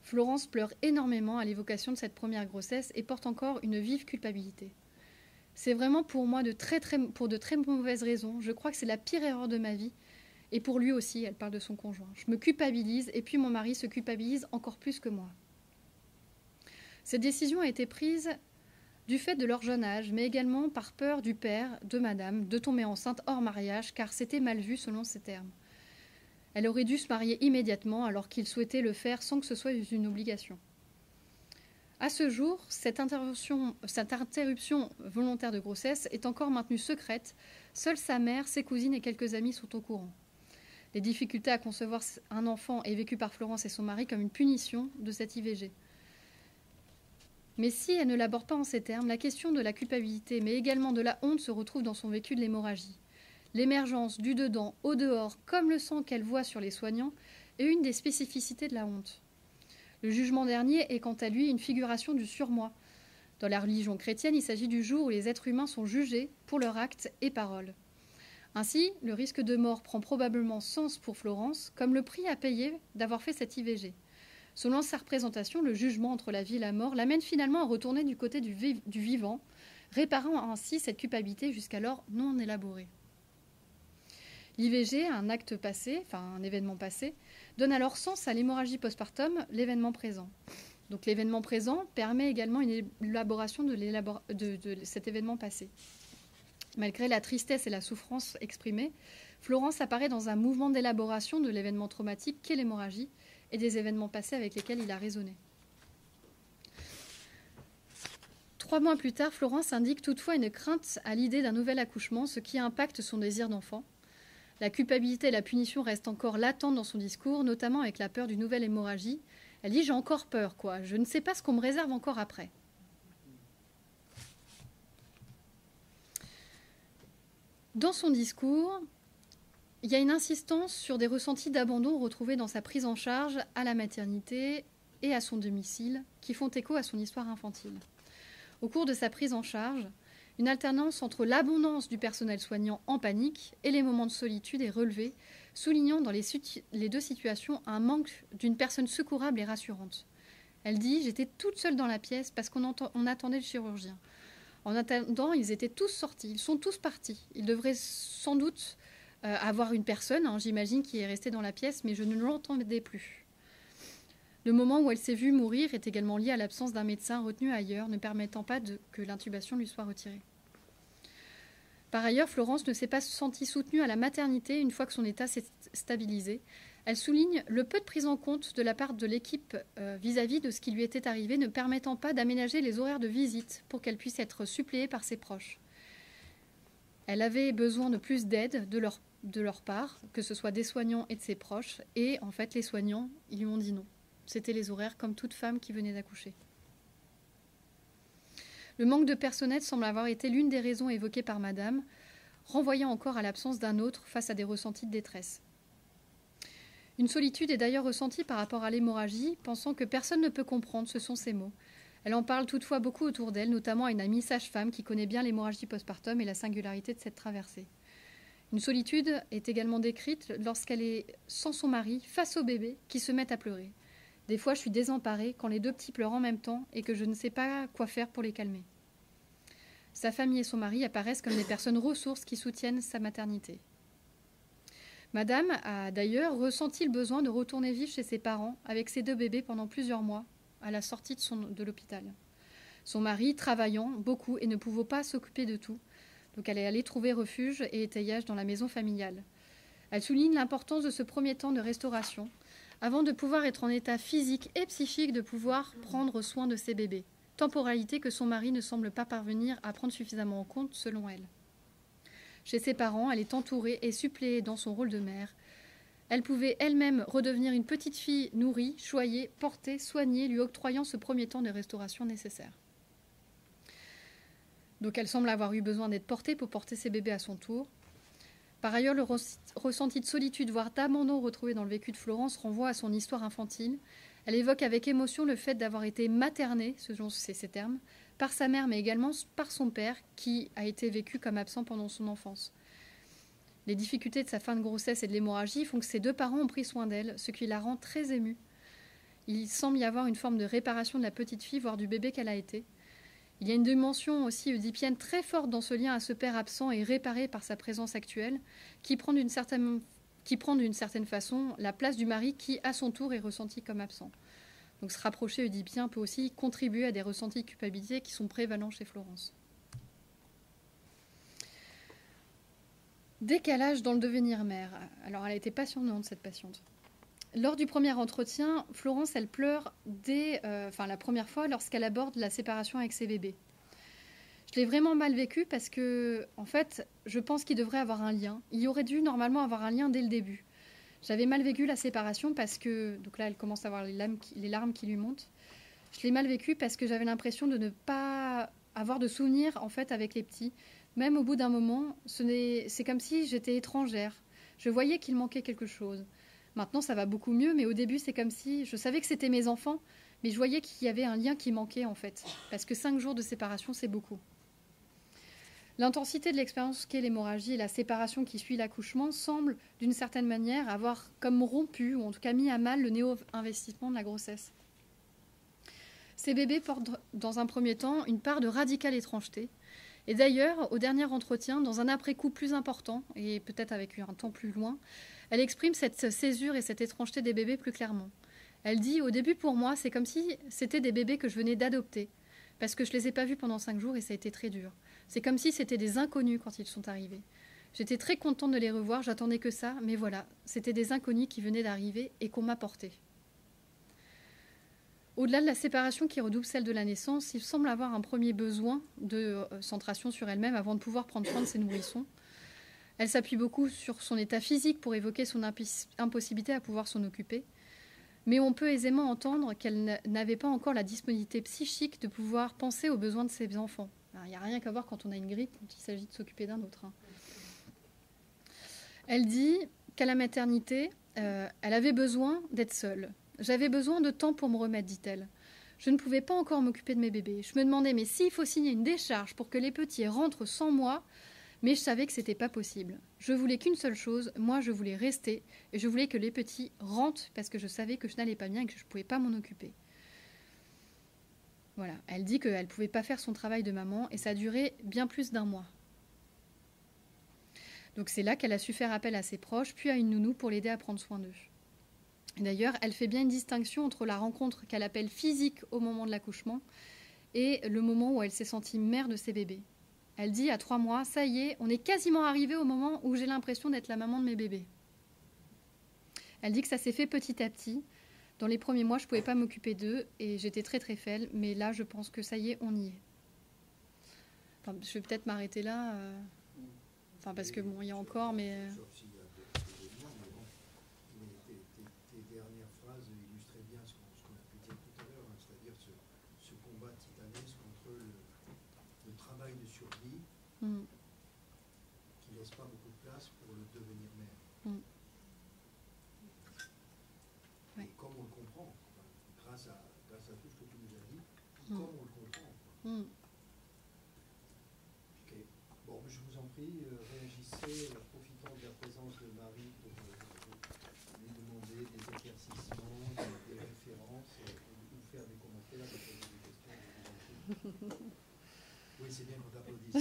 Florence pleure énormément à l'évocation de cette première grossesse et porte encore une vive culpabilité. C'est vraiment pour moi pour de très mauvaises raisons. Je crois que c'est la pire erreur de ma vie. Et pour lui aussi, elle parle de son conjoint. Je me culpabilise et puis mon mari se culpabilise encore plus que moi. Cette décision a été prise du fait de leur jeune âge, mais également par peur du père, de madame, de tomber enceinte hors mariage, car c'était mal vu selon ses termes. Elle aurait dû se marier immédiatement alors qu'il souhaitait le faire sans que ce soit une obligation. À ce jour, cette interruption volontaire de grossesse est encore maintenue secrète. Seule sa mère, ses cousines et quelques amis sont au courant. Les difficultés à concevoir un enfant est vécue par Florence et son mari comme une punition de cette IVG. Mais si elle ne l'aborde pas en ces termes, la question de la culpabilité, mais également de la honte, se retrouve dans son vécu de l'hémorragie. l'émergence du dedans au dehors, comme le sang qu'elle voit sur les soignants, est une des spécificités de la honte. Le jugement dernier est quant à lui une figuration du surmoi. Dans la religion chrétienne, il s'agit du jour où les êtres humains sont jugés pour leurs actes et paroles. Ainsi, le risque de mort prend probablement sens pour Florence comme le prix à payer d'avoir fait cette IVG. Selon sa représentation, le jugement entre la vie et la mort l'amène finalement à retourner du côté du vivant, réparant ainsi cette culpabilité jusqu'alors non élaborée. L'IVG, un acte passé, enfin un événement passé, donne alors sens à l'hémorragie postpartum, l'événement présent. Donc l'événement présent permet également une élaboration de cet événement passé. Malgré la tristesse et la souffrance exprimées, Florence apparaît dans un mouvement d'élaboration de l'événement traumatique qu'est l'hémorragie et des événements passés avec lesquels il a résonné. 3 mois plus tard, Florence indique toutefois une crainte à l'idée d'un nouvel accouchement, ce qui impacte son désir d'enfant. La culpabilité et la punition restent encore latentes dans son discours, notamment avec la peur d'une nouvelle hémorragie. Elle dit « j'ai encore peur, quoi. Je ne sais pas ce qu'on me réserve encore après ». Dans son discours, il y a une insistance sur des ressentis d'abandon retrouvés dans sa prise en charge à la maternité et à son domicile, qui font écho à son histoire infantile. Au cours de sa prise en charge, une alternance entre l'abondance du personnel soignant en panique et les moments de solitude est relevée, soulignant dans les deux situations un manque d'une personne secourable et rassurante. Elle dit « J'étais toute seule dans la pièce parce qu'on attendait le chirurgien. En attendant, ils étaient tous sortis, ils sont tous partis. Ils devraient sans doute avoir une personne, j'imagine, qui est restée dans la pièce, mais je ne l'entendais plus. » Le moment où elle s'est vue mourir est également lié à l'absence d'un médecin retenu ailleurs, ne permettant pas que l'intubation lui soit retirée. Par ailleurs, Florence ne s'est pas sentie soutenue à la maternité une fois que son état s'est stabilisé. Elle souligne le peu de prise en compte de la part de l'équipe vis-à-vis de ce qui lui était arrivé, ne permettant pas d'aménager les horaires de visite pour qu'elle puisse être suppléée par ses proches. Elle avait besoin de plus d'aide de leur part, que ce soit des soignants et de ses proches, et en fait les soignants, ils lui ont dit non. C'était les horaires comme toute femme qui venait d'accoucher. Le manque de personnel semble avoir été l'une des raisons évoquées par Madame, renvoyant encore à l'absence d'un autre face à des ressentis de détresse. Une solitude est d'ailleurs ressentie par rapport à l'hémorragie, pensant que personne ne peut comprendre, ce sont ses mots. Elle en parle toutefois beaucoup autour d'elle, notamment à une amie sage-femme qui connaît bien l'hémorragie postpartum et la singularité de cette traversée. Une solitude est également décrite lorsqu'elle est sans son mari, face au bébé, qui se met à pleurer. Des fois, je suis désemparée quand les deux petits pleurent en même temps et que je ne sais pas quoi faire pour les calmer. Sa famille et son mari apparaissent comme des personnes ressources qui soutiennent sa maternité. Madame a d'ailleurs ressenti le besoin de retourner vivre chez ses parents avec ses 2 bébés pendant plusieurs mois à la sortie de l'hôpital. Son mari travaillant beaucoup et ne pouvant pas s'occuper de tout, donc elle est allée trouver refuge et étayage dans la maison familiale. Elle souligne l'importance de ce premier temps de restauration avant de pouvoir être en état physique et psychique de pouvoir prendre soin de ses bébés. Temporalité que son mari ne semble pas parvenir à prendre suffisamment en compte selon elle. Chez ses parents, elle est entourée et suppléée dans son rôle de mère. Elle pouvait elle-même redevenir une petite fille nourrie, choyée, portée, soignée, lui octroyant ce premier temps de restauration nécessaire. Donc elle semble avoir eu besoin d'être portée pour porter ses bébés à son tour. Par ailleurs, le ressenti de solitude, voire d'abandon retrouvé dans le vécu de Florence renvoie à son histoire infantile. Elle évoque avec émotion le fait d'avoir été maternée, selon ces termes, par sa mère, mais également par son père, qui a été vécu comme absent pendant son enfance. Les difficultés de sa fin de grossesse et de l'hémorragie font que ses 2 parents ont pris soin d'elle, ce qui la rend très émue. Il semble y avoir une forme de réparation de la petite fille, voire du bébé qu'elle a été. Il y a une dimension aussi oedipienne très forte dans ce lien à ce père absent et réparé par sa présence actuelle, qui prend d'une certaine façon la place du mari qui, à son tour, est ressenti comme absent. Donc se rapprocher oedipien peut aussi contribuer à des ressentis de culpabilité qui sont prévalents chez Florence. Décalage dans le devenir mère. Alors elle a été passionnante, cette patiente. Lors du premier entretien, Florence, elle pleure la première fois lorsqu'elle aborde la séparation avec ses bébés. Je l'ai vraiment mal vécu parce que, en fait, je pense qu'il devrait avoir un lien. Il y aurait dû normalement avoir un lien dès le début. J'avais mal vécu la séparation parce que, donc là, elle commence à avoir les larmes qui lui montent. Je l'ai mal vécu parce que j'avais l'impression de ne pas avoir de souvenirs, en fait, avec les petits. Même au bout d'un moment, c'est comme si j'étais étrangère. Je voyais qu'il manquait quelque chose. Maintenant, ça va beaucoup mieux, mais au début, c'est comme si je savais que c'était mes enfants, mais je voyais qu'il y avait un lien qui manquait, en fait. Parce que 5 jours de séparation, c'est beaucoup. L'intensité de l'expérience qu'est l'hémorragie et la séparation qui suit l'accouchement semble, d'une certaine manière, avoir comme rompu, ou en tout cas mis à mal, le néo-investissement de la grossesse. Ces bébés portent, dans un premier temps, une part de radicale étrangeté. Et d'ailleurs, au dernier entretien, dans un après-coup plus important, et peut-être avec un temps plus loin, elle exprime cette césure et cette étrangeté des bébés plus clairement. Elle dit « Au début, pour moi, c'est comme si c'était des bébés que je venais d'adopter, parce que je ne les ai pas vus pendant 5 jours et ça a été très dur. C'est comme si c'était des inconnus quand ils sont arrivés. J'étais très contente de les revoir, j'attendais que ça, mais voilà, c'était des inconnus qui venaient d'arriver et qu'on m'apportait. » Au-delà de la séparation qui redouble celle de la naissance, il semble avoir un premier besoin de centration sur elle-même avant de pouvoir prendre soin de ses nourrissons. Elle s'appuie beaucoup sur son état physique pour évoquer son impossibilité à pouvoir s'en occuper. Mais on peut aisément entendre qu'elle n'avait pas encore la disponibilité psychique de pouvoir penser aux besoins de ses enfants. Il n'y a rien qu'à voir quand on a une grippe, quand il s'agit de s'occuper d'un autre. Elle dit qu'à la maternité, elle avait besoin d'être seule. J'avais besoin de temps pour me remettre, dit-elle. Je ne pouvais pas encore m'occuper de mes bébés. Je me demandais, mais s'il faut signer une décharge pour que les petits rentrent sans moi, mais je savais que ce n'était pas possible. Je voulais qu'une seule chose, moi je voulais rester, et je voulais que les petits rentrent parce que je savais que je n'allais pas bien et que je ne pouvais pas m'en occuper. Voilà, elle dit qu'elle ne pouvait pas faire son travail de maman, et ça a duré bien plus d'1 mois. Donc c'est là qu'elle a su faire appel à ses proches, puis à une nounou pour l'aider à prendre soin d'eux. D'ailleurs, elle fait bien une distinction entre la rencontre qu'elle appelle physique au moment de l'accouchement et le moment où elle s'est sentie mère de ses bébés. Elle dit à 3 mois, ça y est, on est quasiment arrivé au moment où j'ai l'impression d'être la maman de mes bébés. Elle dit que ça s'est fait petit à petit. Dans les premiers mois, je ne pouvais pas m'occuper d'eux et j'étais très très faible, mais là, je pense que ça y est, on y est. Enfin, je vais peut-être m'arrêter là, parce que bon, il y a encore, mais... Tes dernières phrases illustraient bien ce qu'on a pu dire tout à l'heure, c'est-à-dire ce combat titanesque contre le travail de survie qui ne laisse pas beaucoup de place pour le devenir mère. Ouais. Et comme on le comprend, grâce à tout ce que tu nous as dit, comme on le comprend. Okay. Bon, je vous en prie, réagissez, profitant de la présence de Marie pour lui demander des éclaircissements, des références, ou faire des commentaires, poser des questions. Oui, c'est bien qu'on t'applaudisse.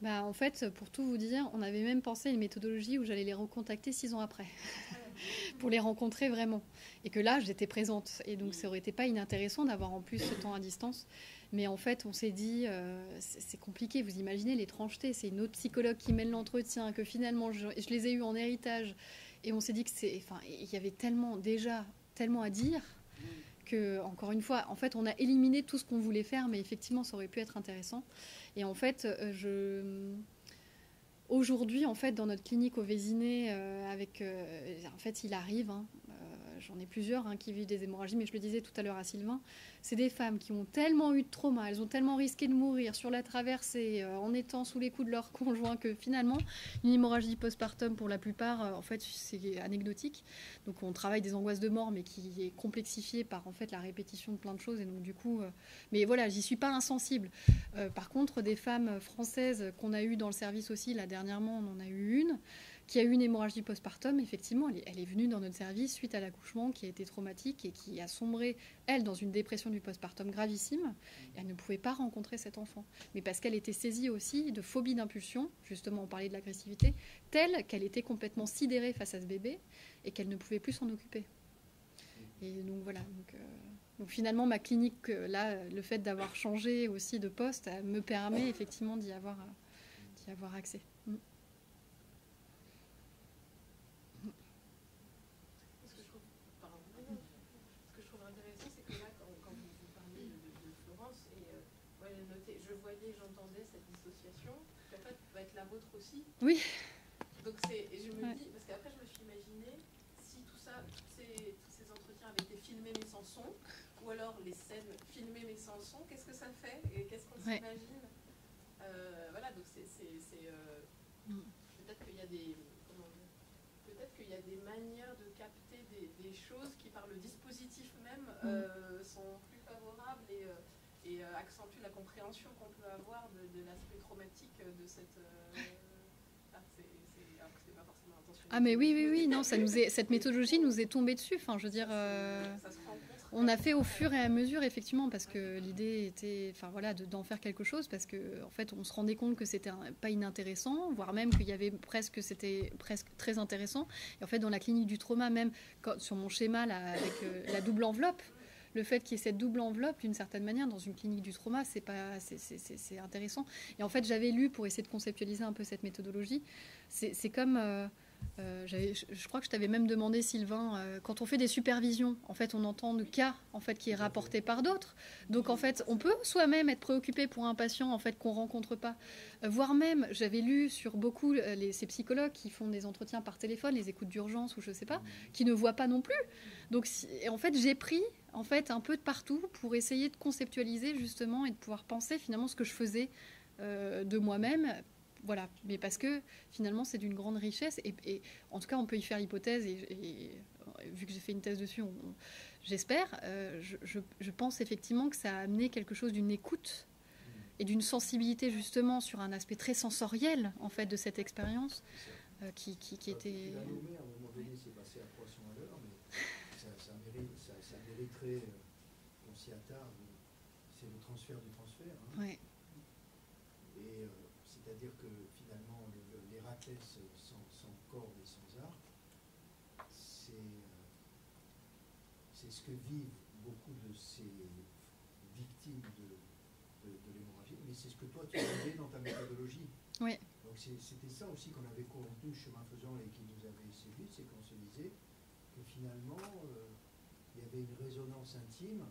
En fait, pour tout vous dire, on avait même pensé à une méthodologie où j'allais les recontacter 6 ans après, pour les rencontrer vraiment. Et que là, j'étais présente. Et donc, ça aurait été pas inintéressant d'avoir en plus ce temps à distance. Mais en fait, on s'est dit, c'est compliqué. Vous imaginez l'étrangeté. C'est une autre psychologue qui mène l'entretien, que finalement, je les ai eus en héritage. Et on s'est dit il y avait tellement à dire que, encore une fois, en fait, on a éliminé tout ce qu'on voulait faire, mais effectivement, ça aurait pu être intéressant. Et en fait, aujourd'hui, en fait, dans notre clinique au Vésiné, en fait, il arrive, j'en ai plusieurs qui vivent des hémorragies, mais je le disais tout à l'heure à Sylvain, c'est des femmes qui ont tellement eu de trauma, elles ont tellement risqué de mourir sur la traversée, en étant sous les coups de leur conjoint, que finalement, une hémorragie postpartum, pour la plupart, en fait, c'est anecdotique. Donc, on travaille des angoisses de mort, mais qui est complexifiée par, en fait, la répétition de plein de choses. Et donc, du coup, mais voilà, j'y suis pas insensible. Par contre, des femmes françaises qu'on a eues dans le service aussi, là, dernièrement, on en a eu une, qui a eu une hémorragie postpartum, effectivement, elle est venue dans notre service suite à l'accouchement qui a été traumatique et qui a sombré, elle, dans une dépression du postpartum gravissime. Et elle ne pouvait pas rencontrer cet enfant. Mais parce qu'elle était saisie aussi de phobie d'impulsion, justement, on parlait de l'agressivité, telle qu'elle était complètement sidérée face à ce bébé et qu'elle ne pouvait plus s'en occuper. Et donc voilà. Donc finalement, ma clinique, là, le fait d'avoir changé aussi de poste, me permet effectivement d'y avoir accès. j'entendais cette dissociation, qui en fait va être la vôtre aussi. Oui. Donc et je me dis, parce qu'après je me suis imaginé si tout ça, tous ces entretiens avaient été filmés mais sans son, ou alors les scènes filmées mais sans son, qu'est-ce que ça fait et qu'est-ce qu'on s'imagine. Voilà, donc peut-être qu'il y a des manières de capter des choses qui par le dispositif même sont plus favorables et accentuent la compréhension qu'on peut avoir de l'aspect traumatique de cette... alors que c'était pas forcément intentionnel. Ah mais oui, non, cette méthodologie nous est tombée dessus. Enfin, je veux dire, on a fait au fur et à mesure, effectivement, parce que l'idée était, enfin voilà, d'en faire quelque chose, parce que en fait, on se rendait compte que c'était pas inintéressant, voire même qu'il y avait c'était presque très intéressant. Et en fait, dans la clinique du trauma, même sur mon schéma là, avec la double enveloppe. Le fait qu'il y ait cette double enveloppe, d'une certaine manière, dans une clinique du trauma, c'est intéressant. Et en fait, j'avais lu, pour essayer de conceptualiser un peu cette méthodologie, c'est comme... je crois que je t'avais même demandé, Sylvain, quand on fait des supervisions, en fait, on entend le cas en fait, qui est rapporté par d'autres. Donc, en fait, on peut soi-même être préoccupé pour un patient en fait, qu'on ne rencontre pas. Voire même, j'avais lu sur beaucoup ces psychologues qui font des entretiens par téléphone, les écoutes d'urgence ou je ne sais pas, qui ne voient pas non plus. Donc, en fait, j'ai pris en fait, un peu de partout pour essayer de conceptualiser justement et de pouvoir penser finalement ce que je faisais de moi-même. Voilà, mais parce que finalement c'est d'une grande richesse et en tout cas on peut y faire l'hypothèse et vu que j'ai fait une thèse dessus, j'espère, je pense effectivement que ça a amené quelque chose d'une écoute et d'une sensibilité justement sur un aspect très sensoriel en fait de cette expérience qui était... À un moment donné, c'est passé à 300 à l'heure, mais ça mériterait qu'on s'y attarde. C'est le transfert du transfert. Hein. Ouais. Et c'est-à-dire que finalement, l'Héraclès sans corde et sans arc, c'est ce que vivent beaucoup de ces victimes de l'hémorragie, mais c'est ce que toi tu avais dans ta méthodologie. Oui. Donc c'était ça aussi qu'on avait contenu chemin faisant et qui nous avait séduit, c'est qu'on se disait que finalement il y avait une résonance intime,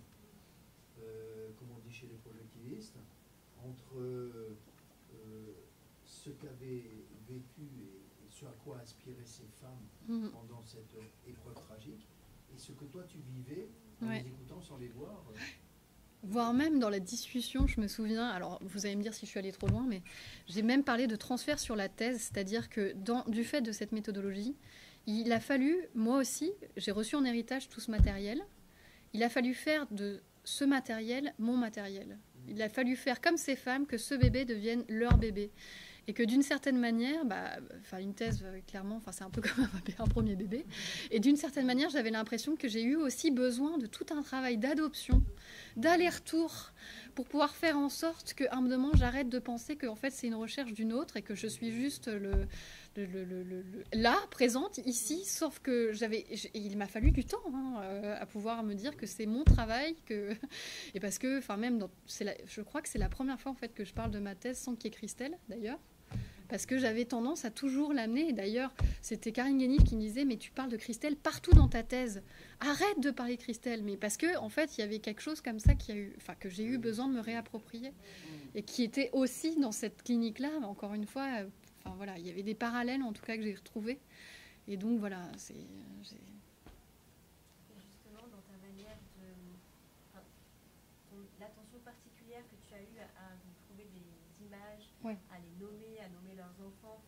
comme on dit chez les projectivistes, entre ce qu'avaient vécu et ce à quoi aspiraient ces femmes pendant cette épreuve tragique, et ce que toi tu vivais en les écoutant sans les voir. Voire même dans la discussion, je me souviens, alors vous allez me dire si je suis allée trop loin, mais j'ai même parlé de transfert sur la thèse, c'est-à-dire que du fait de cette méthodologie, il a fallu, moi aussi, j'ai reçu en héritage tout ce matériel, il a fallu faire de ce matériel mon matériel. Il a fallu faire comme ces femmes que ce bébé devienne leur bébé. Et que d'une certaine manière, une thèse, clairement, c'est un peu comme un premier bébé. Et d'une certaine manière, j'avais l'impression que j'ai eu aussi besoin de tout un travail d'adoption, d'aller-retour, pour pouvoir faire en sorte qu'à un moment, j'arrête de penser que en fait, c'est une recherche d'une autre et que je suis juste là, présente, ici, sauf que il m'a fallu du temps à pouvoir me dire que c'est mon travail, et parce que, je crois que c'est la première fois en fait que je parle de ma thèse sans qu'il y ait Christelle, d'ailleurs. Parce que j'avais tendance à toujours l'amener. Et d'ailleurs, c'était Karine Guénif qui me disait « Mais tu parles de Christelle partout dans ta thèse. Arrête de parler de Christelle. » Mais parce qu'en fait, il y avait quelque chose comme ça que j'ai eu besoin de me réapproprier. Et qui était aussi dans cette clinique-là, encore une fois, il y avait des parallèles en tout cas que j'ai retrouvés. Et donc voilà, Justement, dans ta manière l'attention particulière que tu as eue à trouver des images, à les nommer, à nommer leurs enfants,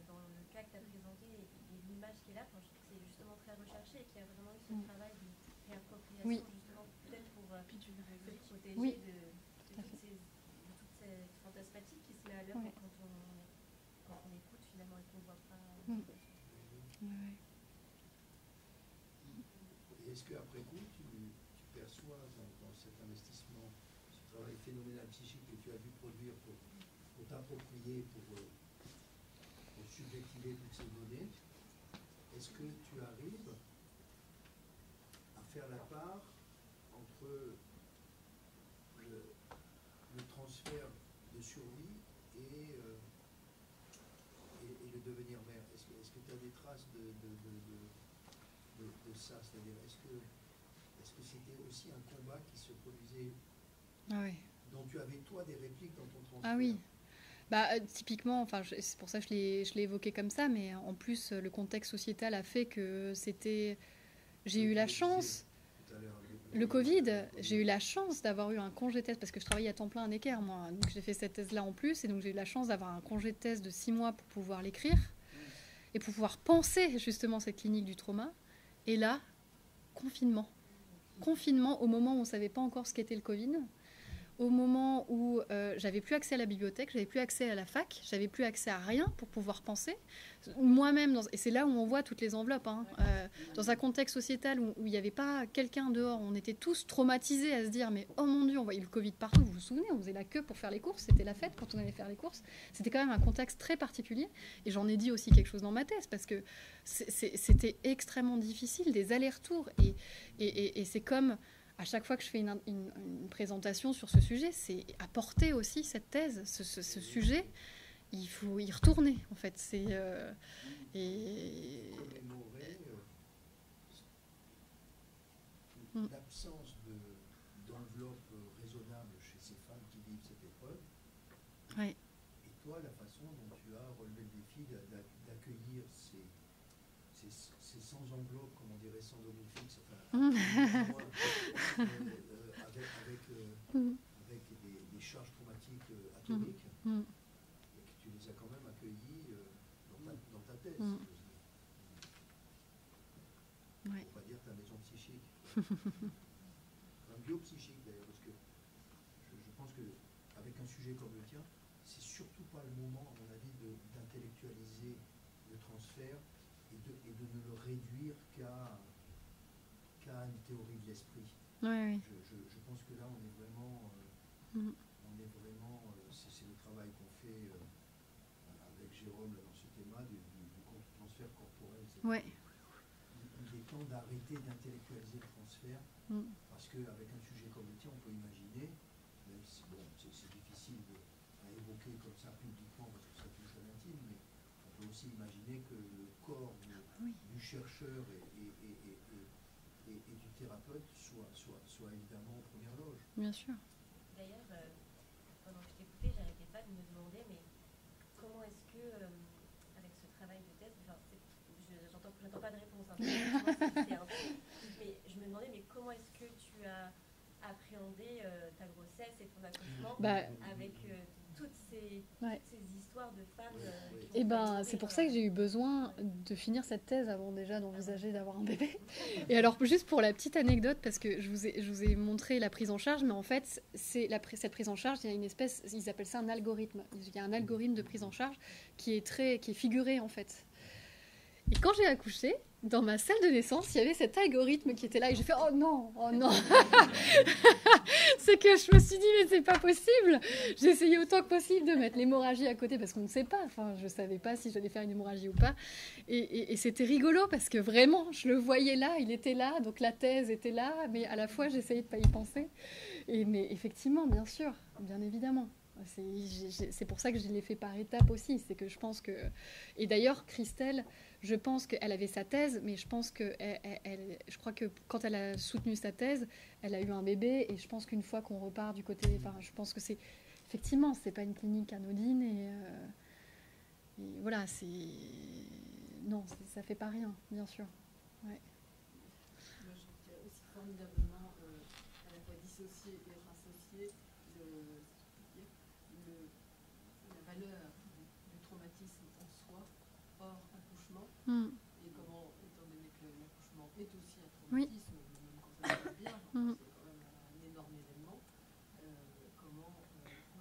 dans le cas que tu as présenté et l'image qui est là, je trouve que c'est justement très recherché et qu'il y a vraiment eu ce travail de réappropriation, justement, peut-être pour se protéger de toute cette fantasmatique qui se met à l'œuvre quand on écoute finalement et qu'on ne voit pas. Est-ce qu'après coup, tu perçois dans cet investissement, ce travail phénoménal psychique que tu as dû produire pour t'approprier, pour subjectiver toutes ces données, est-ce que tu arrives à faire la part entre le transfert de survie et le devenir mère? Est-ce que tu as des traces de ça? C'est-à-dire, est-ce que c'était aussi un combat qui se produisait, dont tu avais toi des répliques dans ton transfert? Ah oui. Typiquement, c'est pour ça que je l'ai évoqué comme ça, mais en plus, le contexte sociétal a fait que c'était... J'ai eu la chance... Le Covid, j'ai eu la chance d'avoir eu un congé de thèse, parce que je travaillais à temps plein à Necker, moi. Donc j'ai fait cette thèse-là en plus, et donc j'ai eu la chance d'avoir un congé de thèse de 6 mois pour pouvoir l'écrire, et pour pouvoir penser justement cette clinique du trauma. Et là, confinement. Confinement au moment où on ne savait pas encore ce qu'était le Covid. Au moment où j'avais plus accès à la bibliothèque, j'avais plus accès à la fac, j'avais plus accès à rien pour pouvoir penser. Moi-même, et c'est là où on voit toutes les enveloppes, hein, dans un contexte sociétal où il n'y avait pas quelqu'un dehors, on était tous traumatisés à se dire mais oh mon Dieu, on voyait le Covid partout, vous vous souvenez, on faisait la queue pour faire les courses, c'était la fête quand on allait faire les courses. C'était quand même un contexte très particulier, et j'en ai dit aussi quelque chose dans ma thèse, parce que c'était extrêmement difficile, des allers-retours, et c'est comme... À chaque fois que je fais une présentation sur ce sujet, c'est apporter aussi cette thèse, ce sujet. Il faut y retourner, en fait. C'est l'absence d'enveloppe raisonnable chez ces femmes qui vivent cette épreuve. Ouais. Et toi, la façon dont tu as relevé le défi d'accueillir ces sans enveloppe, comme on dirait, sans domicile fixe, avec des charges traumatiques atomiques, et que tu les as quand même accueillis dans ta thèse. On ne peut pas dire ta maison psychique. Un biopsychique d'ailleurs, parce que je pense qu'avec un sujet comme le tien, c'est surtout pas le moment, à mon avis, d'intellectualiser le transfert et de ne le réduire qu'à une théorie de l'esprit. Ouais. Je pense que là, on est vraiment, c'est le travail qu'on fait avec Jérôme là, dans ce thème du transfert corporel. Ouais. Il est temps d'arrêter d'intellectualiser le transfert, parce qu'avec un sujet comme le tien, on peut imaginer, même si c'est difficile à évoquer comme ça publiquement parce que ça touche à l'intime, mais on peut aussi imaginer que le corps du chercheur et du thérapeute soit évidemment en première loge. Bien sûr. D'ailleurs, pendant que je t'écoutais, j'arrêtais pas de me demander, mais comment est-ce que, avec ce travail de thèse, j'entends pas de réponse, hein, mais je me demandais, mais comment est-ce que tu as appréhendé ta grossesse et ton accouchement avec toutes ces histoires de femmes c'est pour ça que j'ai eu besoin de finir cette thèse avant déjà d'envisager d'avoir un bébé. Et alors, juste pour la petite anecdote, parce que je vous ai montré la prise en charge, mais en fait, cette prise en charge, il y a une espèce, ils appellent ça un algorithme. Il y a un algorithme de prise en charge qui est figuré, en fait. Et quand j'ai accouché, dans ma salle de naissance, il y avait cet algorithme qui était là, et j'ai fait « Oh non, oh non !» C'est que je me suis dit « Mais c'est pas possible !» J'ai essayé autant que possible de mettre l'hémorragie à côté, parce qu'on ne sait pas, enfin, je savais pas si j'allais faire une hémorragie ou pas. Et c'était rigolo, parce que vraiment, je le voyais là, il était là, donc la thèse était là, mais à la fois, j'essayais de pas y penser. Mais effectivement, bien sûr, bien évidemment. C'est pour ça que je l'ai fait par étapes aussi. C'est que je pense que... Et d'ailleurs, Christelle, je pense qu'elle avait sa thèse, mais je pense que je crois que quand elle a soutenu sa thèse, elle a eu un bébé. Et je pense qu'une fois qu'on repart du côté... Enfin, je pense que c'est... Effectivement, c'est pas une clinique anodine. Et voilà, c'est... Non, ça fait pas rien, bien sûr. Ouais. Moi, je trouve qu'il y a aussi formidablement à la fois dissocié et être associé la valeur du traumatisme en soi, hors accouchement, et comment, étant donné que l'accouchement est aussi un traumatisme, même quand ça se passe bien, c'est quand même un énorme événement, comment on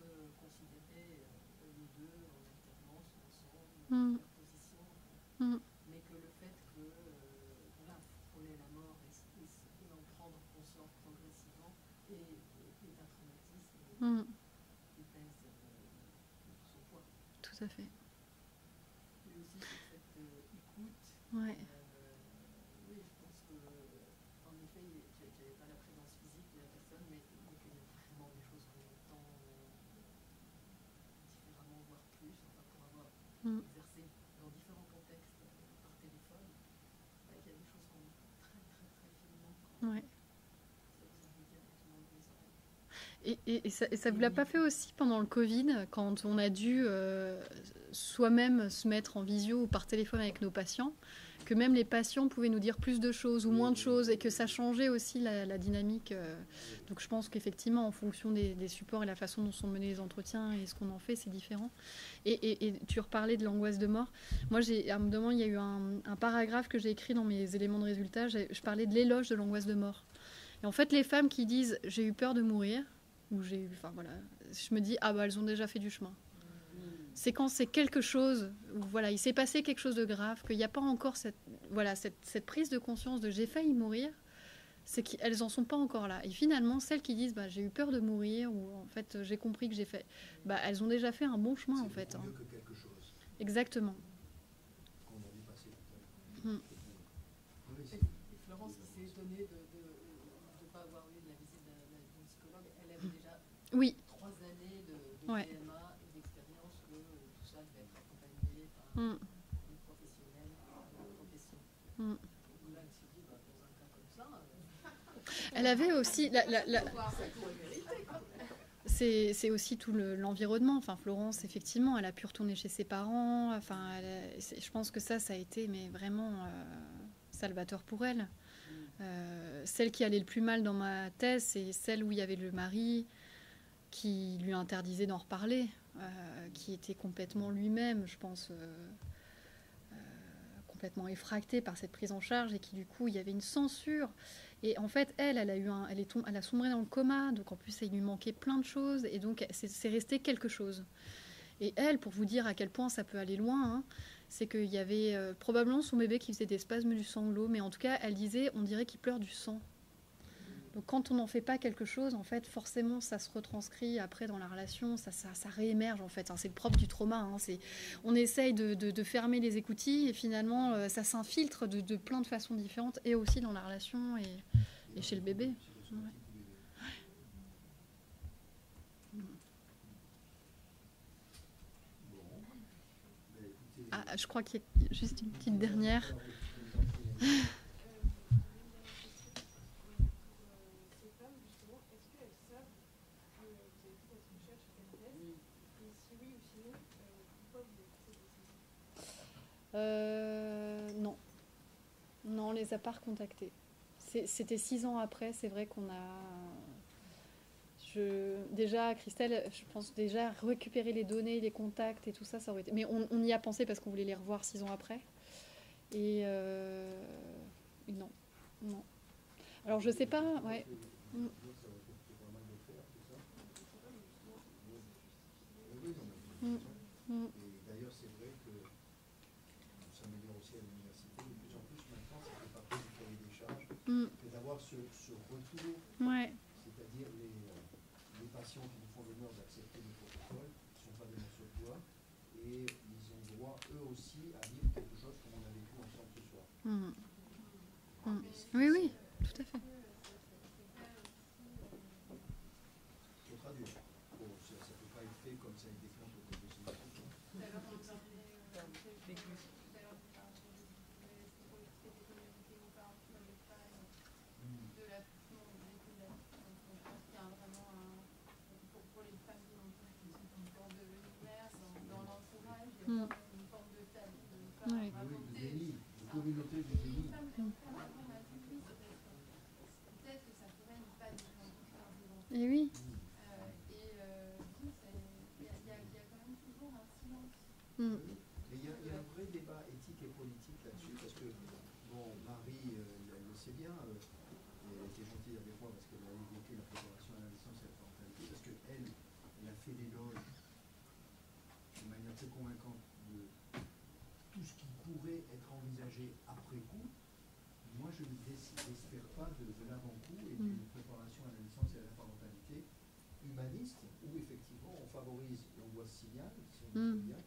peut considérer les deux en alternance, ensemble, en position, mais que le fait que frôler la mort et en prendre conscience progressivement est un traumatisme. Tout à fait. Et aussi sur cette écoute. Ouais. Oui, je pense que, en effet, tu n'avais pas la présence physique de la personne, mais qu'il y a vraiment des choses qu'on entend différemment, voire plus, enfin, pour avoir exercé dans différents contextes par téléphone, il y a des choses qu'on entend très, très, très finement. Ouais. Ça vous arrive directement dans les oreilles. Et ça ne vous l'a pas fait aussi pendant le Covid, quand on a dû soi-même se mettre en visio ou par téléphone avec nos patients, que même les patients pouvaient nous dire plus de choses ou moins de choses, et que ça changeait aussi la dynamique. Donc je pense qu'effectivement, en fonction des supports et la façon dont sont menés les entretiens et ce qu'on en fait, c'est différent. Et tu reparlais de l'angoisse de mort. Moi, à un moment, il y a eu un paragraphe que j'ai écrit dans mes éléments de résultat. Je parlais de l'éloge de l'angoisse de mort. Et en fait, les femmes qui disent « j'ai eu peur de mourir », ou enfin voilà, je me dis « ah bah elles ont déjà fait du chemin ». C'est quand c'est quelque chose, où, voilà, il s'est passé quelque chose de grave, qu'il n'y a pas encore cette prise de conscience de « j'ai failli mourir », c'est qu'elles n'en sont pas encore là. Et finalement, celles qui disent bah, « j'ai eu peur de mourir » ou « en fait, j'ai compris que j'ai fait », bah, elles ont déjà fait un bon chemin en fait. C'est mieux que quelque chose. Exactement. Qu'on a dépassé tout à l'heure. Et Florence qui s'est étonnée de ne pas avoir eu de la visite d'un psychologue, elle avait déjà 3 années de PMA et d'expérience que tout ça devait être accompagné par une professionnelle de la profession. Donc là, elle s'est dit, bah, dans un cas comme ça... Elle avait aussi... C'est aussi tout l'environnement. Enfin, Florence, effectivement, elle a pu retourner chez ses parents. Enfin, je pense que ça a été vraiment salvateur pour elle. Celle qui allait le plus mal dans ma thèse, c'est celle où il y avait le mari qui lui interdisait d'en reparler, qui était complètement lui-même, je pense, complètement effracté par cette prise en charge, et qui, du coup, il y avait une censure. Et en fait, elle a sombré dans le coma, donc en plus, il lui manquait plein de choses, et donc c'est resté quelque chose. Et elle, pour vous dire à quel point ça peut aller loin, hein, c'est qu'il y avait probablement son bébé qui faisait des spasmes du sanglot, mais en tout cas, elle disait, on dirait qu'il pleure du sang. Donc quand on n'en fait pas quelque chose, en fait, forcément, ça se retranscrit après dans la relation, ça réémerge, en fait. Hein, c'est le propre du trauma. Hein, on essaye de fermer les écoutilles, et finalement, ça s'infiltre de plein de façons différentes, et aussi dans la relation et chez le bébé. Ouais. Ah, je crois qu'il y a juste une petite dernière. Non. Non, on les a pas recontactés. C'était 6 ans après, c'est vrai qu'on a... Déjà, Christelle, je pense déjà récupérer les données, les contacts et tout ça, ça aurait été... Mais on y a pensé parce qu'on voulait les revoir 6 ans après. Et non. Non. Alors, je sais pas... Ouais. Et d'ailleurs, c'est vrai que on s'améliore aussi à l'université. De plus en plus, maintenant, ça fait partie du cahier des charges que d'avoir ce retour, c'est-à-dire les patients qui nous font l'honneur d'accepter le protocole ne sont pas des morceaux de bois, et ils ont droit, eux aussi, à vivre quelque chose comme on a vécu ensemble ce soir. Oui, oui, tout à fait. Il faut traduire. Bon, ça ne peut pas être fait comme ça a été fait entre deux semaines. Communauté du déni. Peut-être que ça pourrait ne pas être Et oui. Il y a quand même toujours un silence. Mais il y a un vrai débat éthique et politique là-dessus, parce que, bon, Marie, elle le sait bien, elle était gentille avec moi parce qu'elle a évoqué la préparation à la naissance et à la parentalité, parce qu'elle a fait l'éloge de manière très convaincante de tout ce qui pourrait être envisagé après coup. Moi, je n'espère pas de l'avant-coup et d'une préparation à la naissance et à la parentalité humaniste, où effectivement on favorise l'angoisse signale, si on dit bien,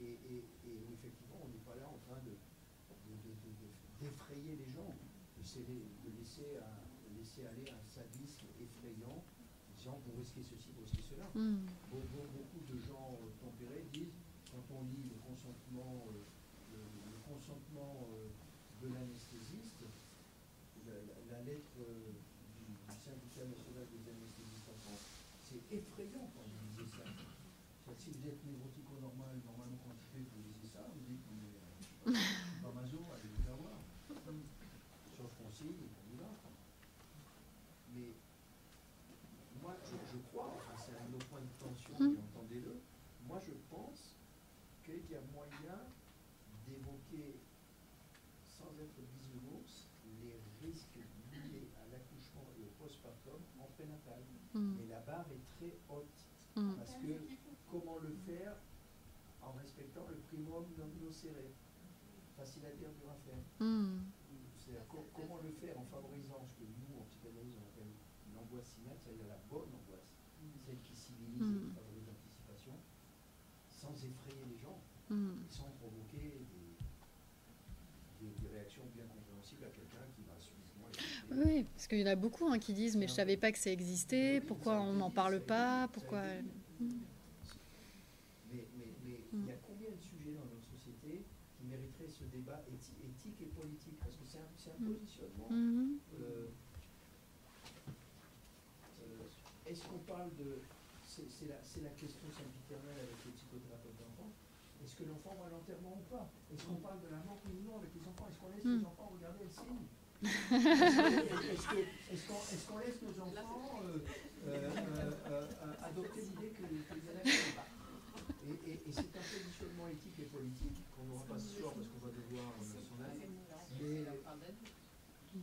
et où effectivement on n'est pas là en train d'effrayer les gens, de laisser aller un sadisme effrayant, disant vous risquez ceci, vous risquez cela. Beaucoup de gens tempérés disent, quand on lit le consentement de l'anesthésiste, la lettre du syndicat national des anesthésistes en France, vous êtes névrotico-normal, normalement quand vous lisez ça, vous dites qu'on est pas maso, allez vous faire voir. Sauf qu'on signe et qu'on y va. Mais moi, je crois, enfin, c'est un de nos points de tension, et entendez-le, moi je pense qu'il y a moyen d'évoquer, sans être bisounours, les risques liés à l'accouchement et au postpartum en prénatal. Mais la barre est très haute. Parce que comment le faire en respectant le primum non nocere? Facile à dire, dur à faire. C'est-à-dire comment le faire en favorisant ce que nous, en psychanalyse, on appelle l'angoisse synapse, c'est-à-dire la bonne angoisse, celle qui civilise et qui favorise l'anticipation, sans effrayer les gens, et sans provoquer des réactions bien compréhensibles à quelqu'un qui va subitement écouter. Oui, parce qu'il y en a beaucoup qui disent « mais je ne savais pas que ça existait, pourquoi on n'en parle pas, pourquoi… » Mais il y a combien de sujets dans notre société qui mériteraient ce débat éthique et politique? Parce que c'est un positionnement. Est-ce qu'on parle de… C'est la question sempiternelle avec les psychothérapeutes d'enfants. Est-ce que l'enfant va à l'enterrement ou pas? Est-ce qu'on parle de la mort ou non avec les enfants? Est-ce qu'on laisse les enfants regarder le signe? Est-ce qu'on laisse nos enfants adopter l'idée que les élèves pas? Et c'est un positionnement éthique et politique qu'on n'aura pas ce soir parce qu'on va devoir s'en aller. Mais…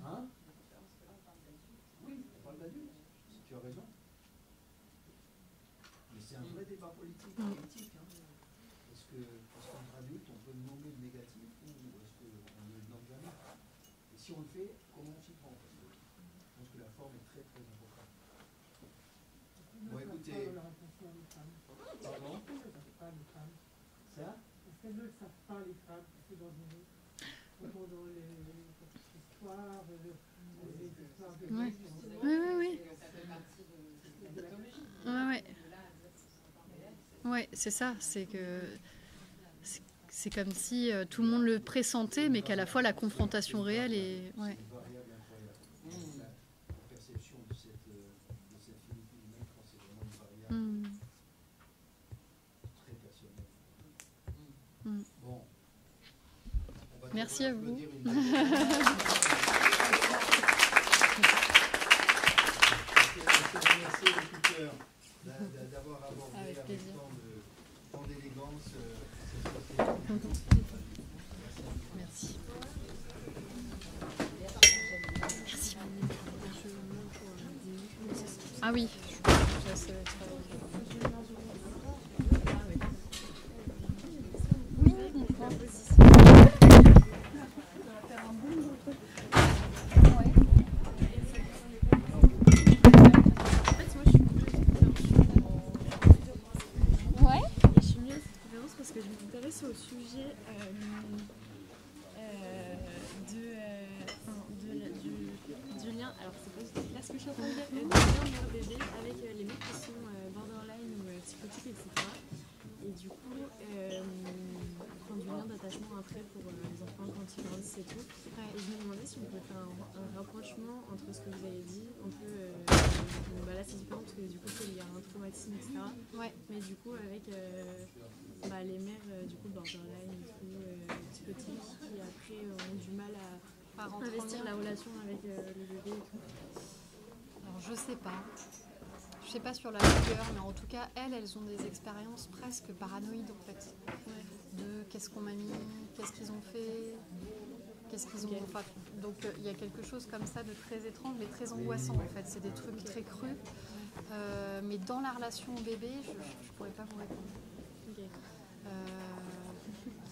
Hein? Oui, on parle d'adultes. Tu as raison. Mais c'est un vrai débat politique et éthique. Est-ce qu'entre adultes, on peut nommer le négatif ou est-ce qu'on ne le nomme jamais? Et si on le fait, comment on s'y prend? Parce que je pense que la forme est très très importante. Bon, écoutez. Pardon? Ça? Parce qu'elles ne le savent pas, les femmes, c'est dans les histoires, les histoires de… Oui. Ouais, c'est ça, c'est que c'est comme si tout le monde le pressentait, mais qu'à la fois la confrontation réelle est… Ouais. C'est une variable incroyable. La perception de cette finitude humaine, je pense que c'est vraiment une variable très personnelle. Bon. Merci à vous. Merci aux écouteurs d'avoir abordé avec tant d'élégance cette société. Merci. Merci. Ah oui, je laisse oui, mon point. Au sujet du lien, alors c'est pas là ce que je suis en train de dire, du lien mère-bébé avec les mecs qui sont borderline ou psychotiques, etc. Et du coup, du lien d'attachement après pour les enfants quand ils grandissent et tout. Et je me demandais si on pouvait faire un rapprochement entre ce que vous avez dit, un peu, là c'est différent parce que du coup il y a un traumatisme, etc. Mais du coup avec les mères du coup borderline ou psychotiques qui après ont du mal à investir la relation avec le bébé et tout. Alors je sais pas sur la longueur, mais en tout cas elles ont des expériences presque paranoïdes en fait. De qu'est-ce qu'on m'a mis, qu'est-ce qu'ils ont fait, qu'est-ce qu'ils ont… Enfin, donc il y a quelque chose comme ça de très étrange mais très angoissant en fait. C'est des trucs très crus. Mais dans la relation bébé, je pourrais pas vous répondre.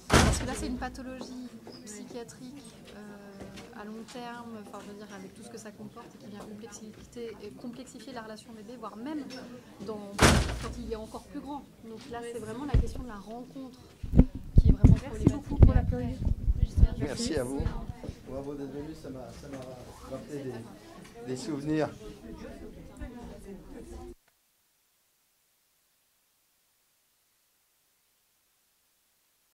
Parce que là c'est une pathologie psychiatrique à long terme, enfin je veux dire avec tout ce que ça comporte et qui vient complexifier la relation bébé, voire même quand il est encore plus grand. Donc là c'est vraiment la question de la rencontre qui est vraiment problématique. Merci beaucoup pour l'accueil. Merci à vous. Bravo d'être venu, ça m'a rappelé des souvenirs.